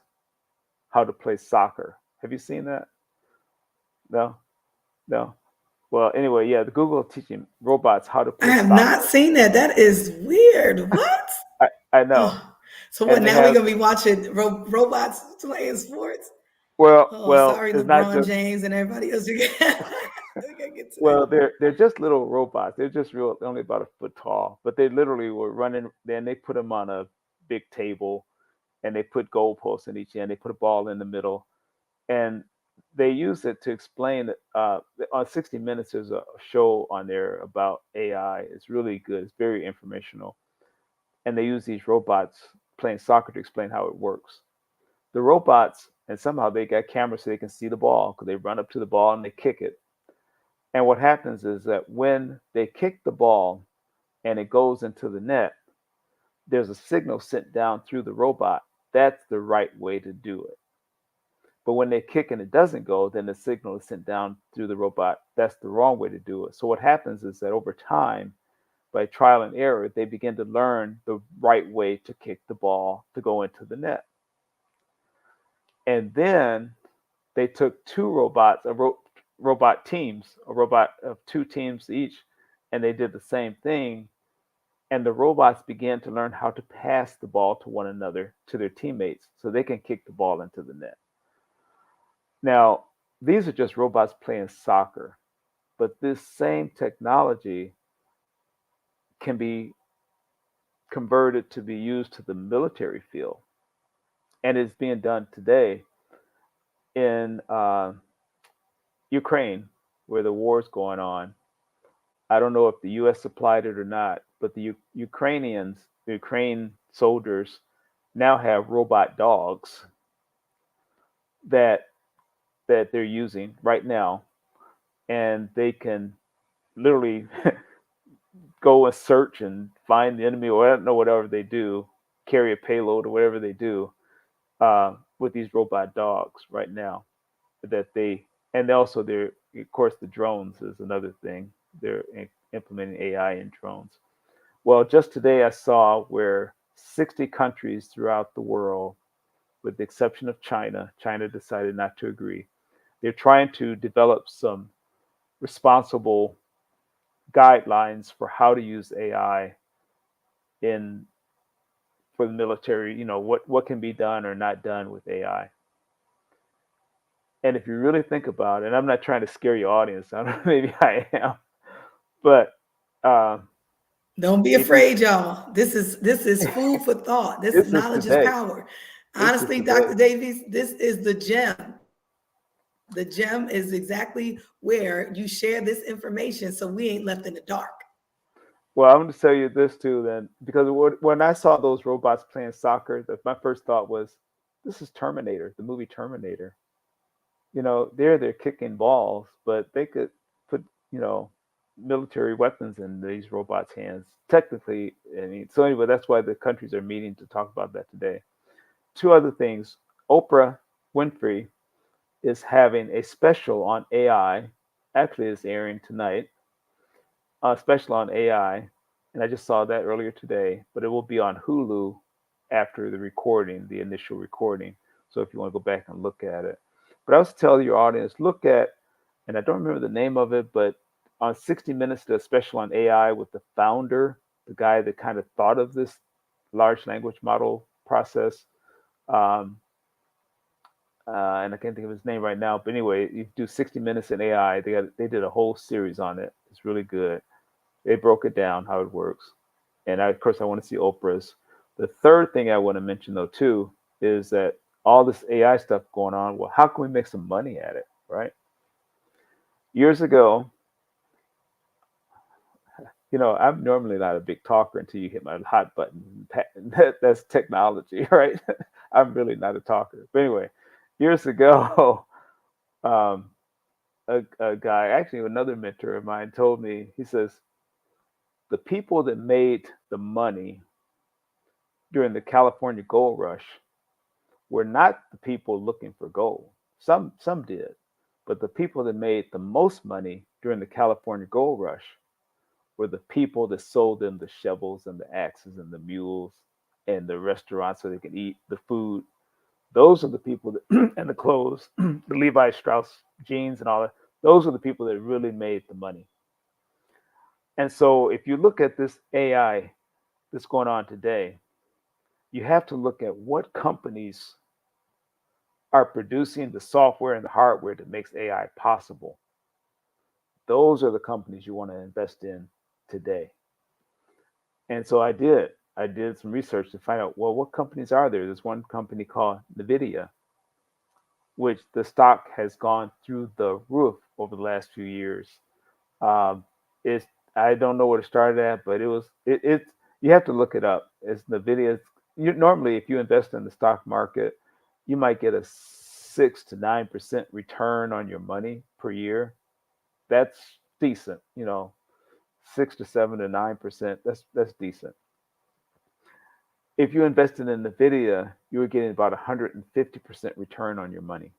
Speaker 2: how to play soccer. Have you seen that? No, no. Well, anyway, yeah, the Google teaching robots how to
Speaker 1: I
Speaker 2: play
Speaker 1: have not
Speaker 2: soccer.
Speaker 1: seen that. That is weird. What?
Speaker 2: I know,
Speaker 1: Oh, so what?
Speaker 2: and they
Speaker 1: Now we're
Speaker 2: have
Speaker 1: gonna be watching robots playing sports. Oh,
Speaker 2: well,
Speaker 1: sorry,
Speaker 2: it's not
Speaker 1: LeBron
Speaker 2: just
Speaker 1: James and everybody else. We gotta get to that.
Speaker 2: well, they're just little robots. They're just real, only about a foot tall, but they literally were running. Then they put them on a big table, and they put goalposts in each end. They put a ball in the middle, and they use it to explain on 60 Minutes. There's a show on there about AI. It's really good. It's very informational, and they use these robots playing soccer to explain how it works. The robots, and somehow they got cameras so they can see the ball because they run up to the ball and they kick it. And what happens is that when they kick the ball and it goes into the net, there's a signal sent down through the robot. That's the right way to do it. But when they kick and it doesn't go, then the signal is sent down through the robot. That's the wrong way to do it. So what happens is that over time, by trial and error, they begin to learn the right way to kick the ball to go into the net. And then they took two robots, robot teams, a robot of two teams each, and they did the same thing. And the robots began to learn how to pass the ball to one another, to their teammates, so they can kick the ball into the net. Now, these are just robots playing soccer, but this same technology can be converted to be used to the military field, and it's being done today in Ukraine, where the war is going on. I don't know if the U.S. supplied it or not, but the Ukrainians, the Ukraine soldiers, now have robot dogs that they're using right now, and they can literally go and search and find the enemy, or I don't know, whatever they do, carry a payload or whatever they do with these robot dogs right now. That they and also they're of course the drones is another thing. They're implementing AI in drones. Well, just today I saw where 60 countries throughout the world, with the exception of China decided not to agree. They're trying to develop some responsible guidelines for how to use AI in for the military. You know what can be done or not done with AI. And if you really think about it, and I'm not trying to scare your audience, I don't know, maybe I am, but um,
Speaker 1: Don't be
Speaker 2: if you,
Speaker 1: afraid, y'all. This is food for thought. This
Speaker 2: this is
Speaker 1: knowledge is
Speaker 2: today.
Speaker 1: power.
Speaker 2: This is
Speaker 1: Honestly, Dr.
Speaker 2: today.
Speaker 1: Davies, this is the gem. The gem is exactly where you share this information so we ain't left in the dark.
Speaker 2: Well, I'm going to tell you this too, then, because when I saw those robots playing soccer, my first thought was, this is Terminator, the movie Terminator. They're kicking balls, but they could put, military weapons in these robots' hands. Technically, I mean, so anyway, that's why the countries are meeting to talk about that today. Two other things. Oprah Winfrey is having a special on AI. Actually, it's airing tonight. A special on AI, and I just saw that earlier today. But it will be on Hulu after the recording, the initial recording. So if you want to go back and look at it. But I was telling your audience, look at, and I don't remember the name of it, but on 60 Minutes, the special on AI with the founder, the guy that kind of thought of this large language model process. Um, and I can't think of his name right now. But anyway, you do 60 Minutes in AI. They did a whole series on it. It's really good. They broke it down how it works, and of course I want to see Oprah's. The third thing I want to mention though too is that all this AI stuff going on. Well, how can we make some money at it, right? Years ago, I'm normally not a big talker until you hit my hot button. That's technology, right? I'm really not a talker. But anyway, years ago, um, a guy, actually another mentor of mine, told me, he says, the people that made the money during the California gold rush were not the people looking for gold. Some did, but the people that made the most money during the California gold rush were the people that sold them the shovels and the axes and the mules and the restaurants so they could eat the food. Those are the people that and the clothes, the Levi Strauss jeans and all that. Those are the people that really made the money. And so if you look at this AI that's going on today, you have to look at what companies are producing the software and the hardware that makes AI possible. Those are the companies you want to invest in today. And so I did. I did some research to find out, well, what companies are there? There's one company called NVIDIA, which the stock has gone through the roof over the last few years. Um, it's I don't know where to start at, but it you have to look it up. It's NVIDIA. Normally, if you invest in the stock market, you might get a 6 to 9% return on your money per year. That's decent, 6 to 7 to 9%. That's decent. If you invested in Nvidia, you were getting about 150% return on your money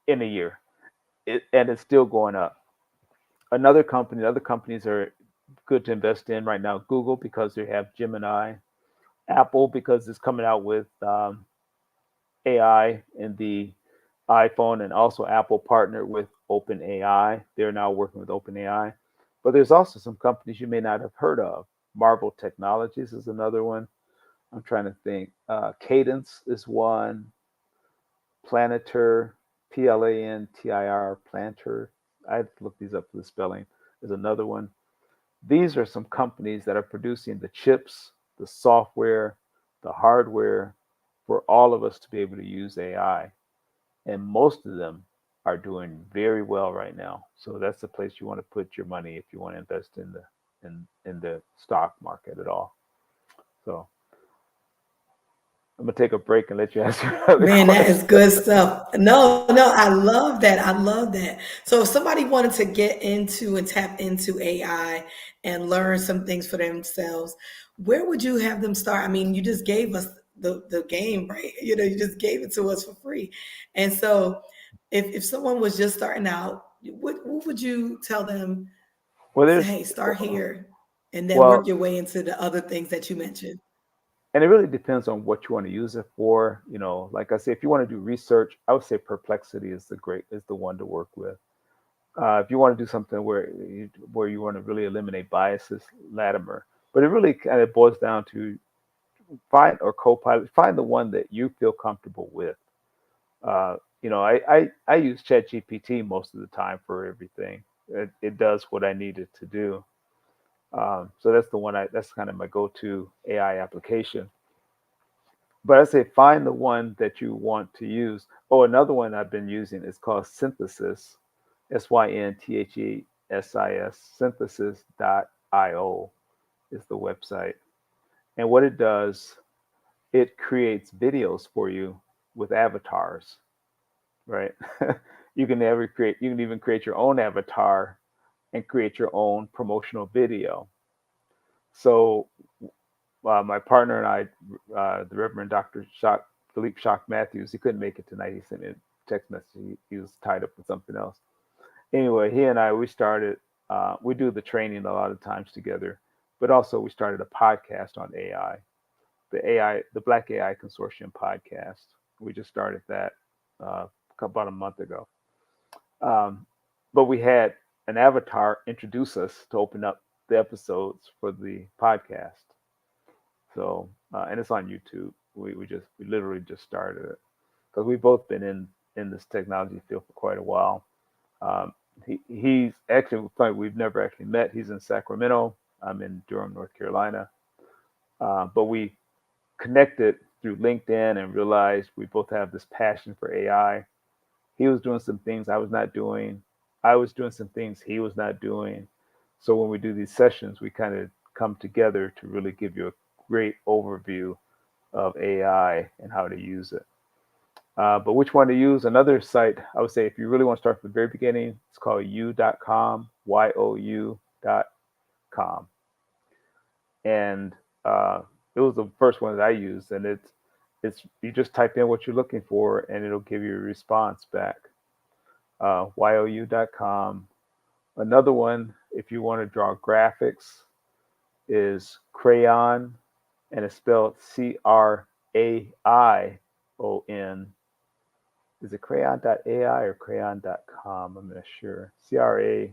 Speaker 2: in a year, and it's still going up. Another company, other companies are good to invest in right now. Google because they have Gemini, Apple because it's coming out with AI in the iPhone, and also Apple partnered with OpenAI. They're now working with OpenAI. But there's also some companies you may not have heard of. Marvel Technologies is another one. I'm trying to think. Cadence is one. Planeter, Plantir, Planter. I have to look these up for the spelling. Is another one. These are some companies that are producing the chips, the software, the hardware for all of us to be able to use AI. And most of them are doing very well right now. So that's the place you want to put your money if you want to invest in the stock market at all. So I'm gonna take a break and let you ask your other
Speaker 1: Man, that is
Speaker 2: question.
Speaker 1: good stuff. No, no, I love that. I love that. So if somebody wanted to get into and tap into AI and learn some things for themselves, where would you have them start? I mean, you just gave us the game, right? You just gave it to us for free. And so if someone was just starting out, what would you tell them?
Speaker 2: Well,
Speaker 1: Say,
Speaker 2: there's
Speaker 1: hey, start here and then work
Speaker 2: well,
Speaker 1: your way into the other things that you mentioned.
Speaker 2: and it really depends on what you want to use it for. Like I say, if you want to do research, I would say Perplexity is the one to work with. If you want to do something where you want to really eliminate biases, Latimer. But it really kind of boils down to find or Copilot, find the one that you feel comfortable with. I use ChatGPT most of the time for everything. It does what I need it to do. So that's the one that's kind of my go-to AI application. But I say find the one that you want to use. Oh, another one I've been using is called Synthesis, Synthesis, synthesis.io is the website. And what it does, it creates videos for you with avatars, right? You can even create your own avatar and create your own promotional video. So my partner and I, the Reverend Dr. Philippe Shock Matthews, he couldn't make it tonight. He sent me a text message. He was tied up with something else. Anyway, he and I, we do the training a lot of times together, but also we started a podcast on AI, the Black AI Consortium podcast. We just started that about a month ago. Um, but we had an avatar introduce us to open up the episodes for the podcast. So, and it's on YouTube. We literally just started it because we've both been in this technology field for quite a while. Um, he's actually funny. We've never actually met. He's in Sacramento. I'm in Durham, North Carolina. But we connected through LinkedIn and realized we both have this passion for AI. He was doing some things I was not doing. I was doing some things he was not doing. So when we do these sessions, we kind of come together to really give you a great overview of AI and how to use it. But which one to use? Another site, I would say, if you really want to start from the very beginning, it's called you.com, you.com. And it was the first one that I used. And it's you just type in what you're looking for and it'll give you a response back. You.com. Another one, if you want to draw graphics, is Crayon, and it's spelled Craion. Is it crayon.ai or crayon.com? I'm not sure. Craion.com,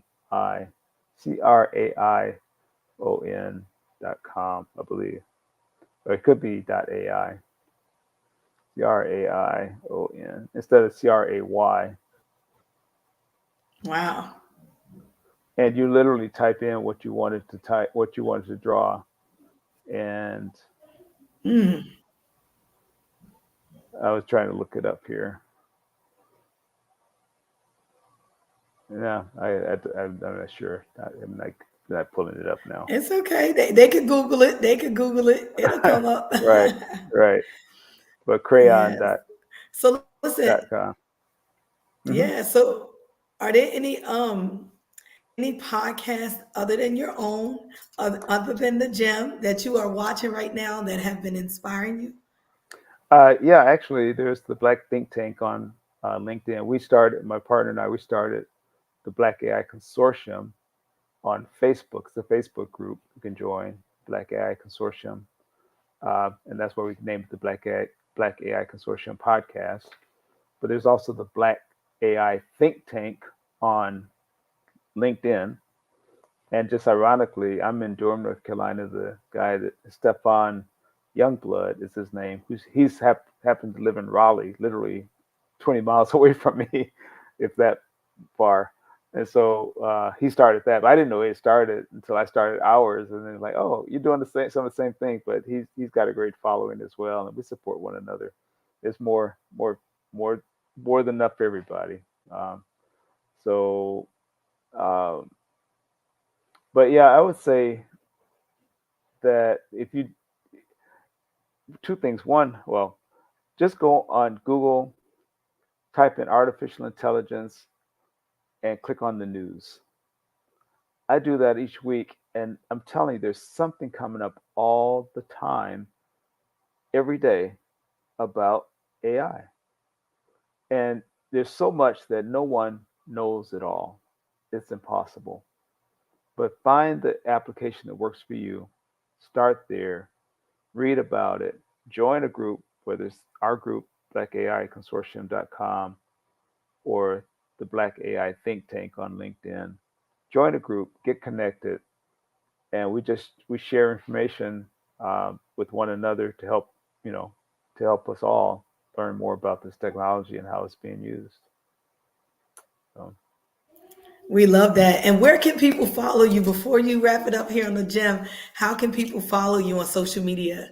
Speaker 2: I believe. Or it could be .ai. Craion instead of Cray.
Speaker 1: Wow.
Speaker 2: And you literally type in what you wanted to draw, and
Speaker 1: Mm.
Speaker 2: I was trying to look it up here. Yeah, I'm not sure. I'm like not pulling it up now.
Speaker 1: It's okay. They could Google it. They could Google it. It'll come up.
Speaker 2: Right, right. But
Speaker 1: Yes.
Speaker 2: crayon.com.
Speaker 1: So listen, yeah.
Speaker 2: Mm-hmm.
Speaker 1: So are there any podcasts other than your own, other than the gem that you are watching right now that have been inspiring you?
Speaker 2: Yeah, actually, there's the Black Think Tank on LinkedIn. My partner and I, we started the Black AI Consortium. on Facebook. It's a Facebook group you can join, Black AI Consortium, and that's why we named it the Black AI Consortium podcast. But there's also the Black AI Think Tank on LinkedIn. And just ironically, I'm in Durham, North Carolina. The guy that Stefan Youngblood is his name. Happened to live in Raleigh, literally 20 miles away from me, if that far. And so he started that, but I didn't know he started until I started ours. And then like, oh, you're doing some of the same thing, but he's got a great following as well, and we support one another. There's more, more than enough for everybody. Um, so, um, but yeah, I would say that if you two things. One, well, just go on Google, type in artificial intelligence, and click on the news. I do that each week, and I'm telling you, there's something coming up all the time, every day about AI. And there's so much that no one knows it all. It's impossible. But find the application that works for you, start there, read about it, join a group, whether it's our group, blackaiconsortium.com, or the Black AI Think Tank on LinkedIn. Join a group, get connected, and we share information with one another to help to help us all learn more about this technology and how it's being used. So,
Speaker 1: We love that. And where can people follow you before you wrap it up here on the gym? How can people follow you on social media?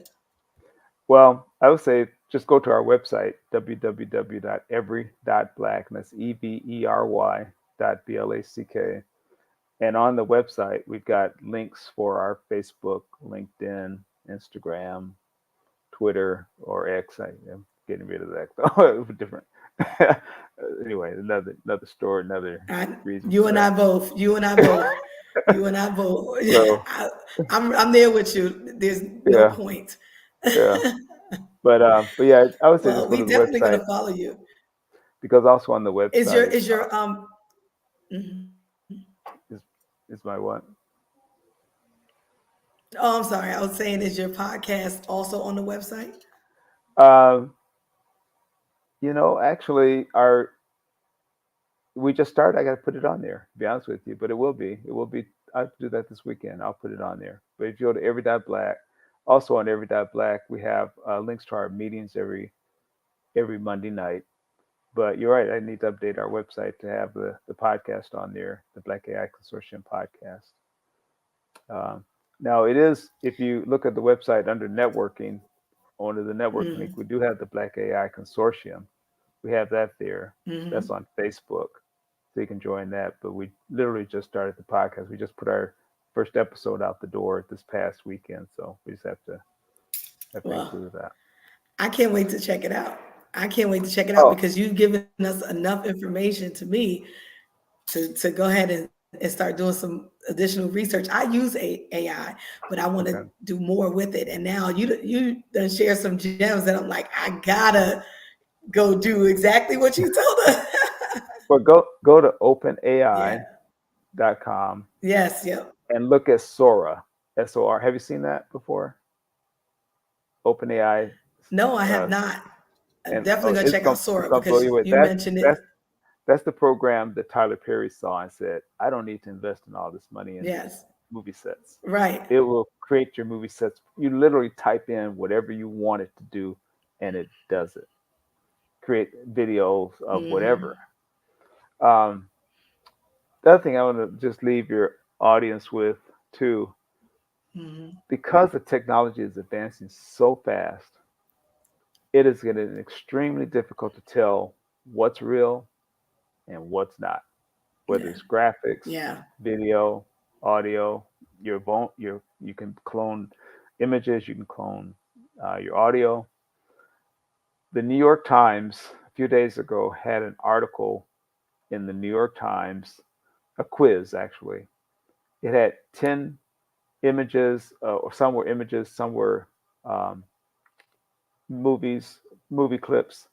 Speaker 2: well, I would say just go to our website www.every.black, and that's every.black. And on the website, we've got links for our Facebook, LinkedIn, Instagram, Twitter, or X. I'm getting rid of that though. Different. Anyway, another story, another
Speaker 1: I,
Speaker 2: reason
Speaker 1: you
Speaker 2: for
Speaker 1: and
Speaker 2: that.
Speaker 1: I both. You and I both. You and I both.
Speaker 2: So
Speaker 1: I'm there with you. There's no
Speaker 2: yeah,
Speaker 1: point.
Speaker 2: yeah. But yeah, I would say just
Speaker 1: Well,
Speaker 2: go
Speaker 1: we
Speaker 2: to the
Speaker 1: definitely
Speaker 2: website
Speaker 1: gonna follow you.
Speaker 2: because also on the
Speaker 1: Is your
Speaker 2: website
Speaker 1: is your mhm.
Speaker 2: is is my what?
Speaker 1: Oh, I'm sorry. I was saying, is your podcast also on the website?
Speaker 2: Um, actually, our we just started. I got to put it on there. To be honest with you, but it will be. It will be. I have to do that this weekend. I'll put it on there. But if you go to every.black, also on every.black, we have links to our meetings every Monday night. But you're right. I need to update our website to have the podcast on there, the Black AI Consortium podcast. Um, Now it is. If you look at the website under networking, under the networking link,
Speaker 1: Mm,
Speaker 2: we do have the Black AI Consortium. We have that there. That's
Speaker 1: hmm.
Speaker 2: on Facebook, so you can join that. But we literally just started the podcast. We just put our first episode out the door this past weekend, so we just have to
Speaker 1: Well,
Speaker 2: include that.
Speaker 1: I can't wait to check it out. I can't wait to check it out
Speaker 2: Oh,
Speaker 1: because you've given us enough information to me to go ahead and start doing some additional research. I use AI, but I want to
Speaker 2: okay.
Speaker 1: do more with it. And now you done share some gems that I'm like, I gotta go do exactly what you told us.
Speaker 2: Well, go to
Speaker 1: Yeah.
Speaker 2: openai.com
Speaker 1: Yes. Yep.
Speaker 2: and look at Sora, SOR. Have you seen that before? OpenAI,
Speaker 1: No, I have
Speaker 2: uh,
Speaker 1: not. I'm
Speaker 2: and
Speaker 1: definitely gonna check out
Speaker 2: it's
Speaker 1: Sora
Speaker 2: gonna blow
Speaker 1: because
Speaker 2: you away.
Speaker 1: you mentioned it.
Speaker 2: That's the program that Tyler Perry saw and said, I don't need to invest in all this money in
Speaker 1: Yes.
Speaker 2: movie sets.
Speaker 1: Right.
Speaker 2: It will create your movie sets. You literally type in whatever you want it to do, and it does it. Create videos of whatever.
Speaker 1: Hmm.
Speaker 2: Um, the other thing I want to just leave your audience with too,
Speaker 1: Hmm.
Speaker 2: because the technology is advancing so fast, it is getting extremely difficult to tell what's real and what's not. Whether
Speaker 1: Yeah.
Speaker 2: it's graphics,
Speaker 1: Yeah.
Speaker 2: video, audio, you can clone images, you can clone your audio. The New York Times a few days ago had an article in the New York Times, a quiz actually. It had 10 images, or some were images, some were um, movies, movie clips,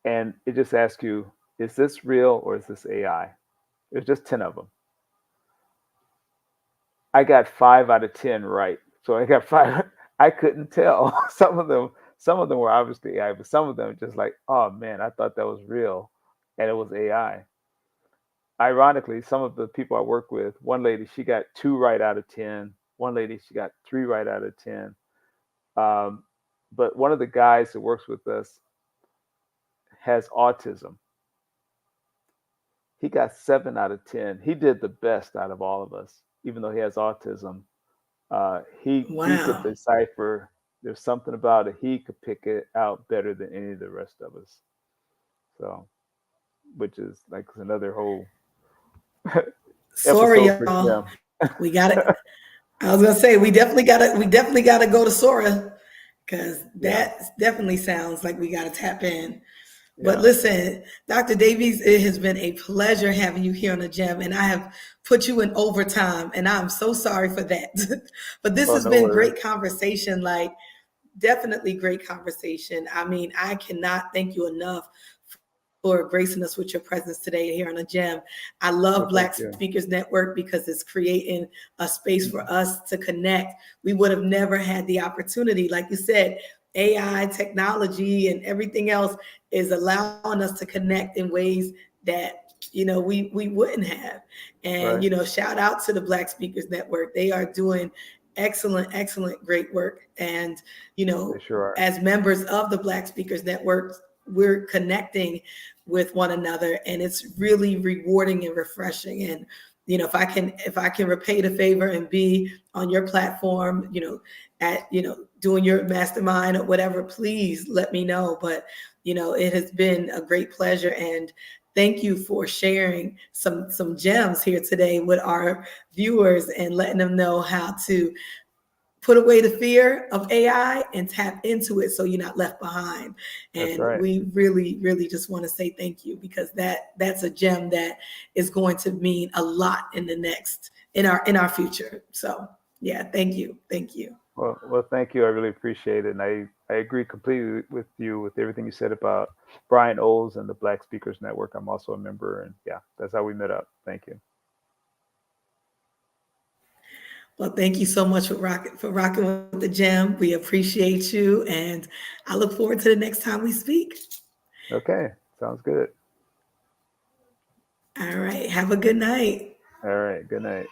Speaker 2: and it just asks you, is this real or is this AI? There's just 10 of them. I got 5 out of 10 right. So I got five. I couldn't tell. Some of them were obviously AI, but some of them just like, oh man, I thought that was real, and it was AI. Ironically, some of the people I work with, one lady, she got 2 right out of 10. One lady, she got 3 right out of 10. Um, but one of the guys that works with us has autism. He got 7 out of 10. He did the best out of all of us, even though he has autism. He could
Speaker 1: Wow.
Speaker 2: decipher. There's something about it. He could pick it out better than any of the rest of us. So, which is like another whole
Speaker 1: Sora,
Speaker 2: episode for
Speaker 1: y'all.
Speaker 2: Jim.
Speaker 1: We got it. I was gonna say we definitely gotta go to Sora because
Speaker 2: Yeah,
Speaker 1: that definitely sounds like we gotta tap in. But
Speaker 2: yeah.
Speaker 1: listen, Dr. Davies, it has been a pleasure having you here on the gym, and I have put you in overtime, and I'm so sorry for that. But this
Speaker 2: Oh,
Speaker 1: has
Speaker 2: no
Speaker 1: been
Speaker 2: worries.
Speaker 1: great conversation. Like, definitely great conversation. I mean, I cannot thank you enough for gracing us with your presence today here on the gym. I love Black
Speaker 2: Well, thank
Speaker 1: Speakers
Speaker 2: you.
Speaker 1: Network because it's creating a space for
Speaker 2: Mhm.
Speaker 1: us to connect. We would have never had the opportunity. Like you said, AI, technology, and everything else is allowing us to connect in ways that we wouldn't have. And
Speaker 2: Right.
Speaker 1: shout out to the Black Speakers Network. They are doing excellent, great work. And you
Speaker 2: They
Speaker 1: know,
Speaker 2: sure are.
Speaker 1: as members of the Black Speakers Network, we're connecting with one another, and it's really rewarding and refreshing. And if I can repay the favor and be on your platform, at doing your mastermind or whatever, please let me know. But it has been a great pleasure, and thank you for sharing some gems here today with our viewers and letting them know how to put away the fear of AI and tap into it so you're not left behind.
Speaker 2: That's
Speaker 1: And
Speaker 2: right.
Speaker 1: we really just want to say thank you because that's a gem that is going to mean a lot in our future. So yeah, thank you. Thank you.
Speaker 2: Well, thank you. I really appreciate it, and I agree completely with you with everything you said about Brian Oles and the Black Speakers Network. I'm also a member, and yeah, that's how we met up. Thank you.
Speaker 1: Well, thank you so much for rocking with the gem. We appreciate you, and I look forward to the next time we speak.
Speaker 2: Okay, sounds good.
Speaker 1: All right. Have a good night.
Speaker 2: All right. Good night.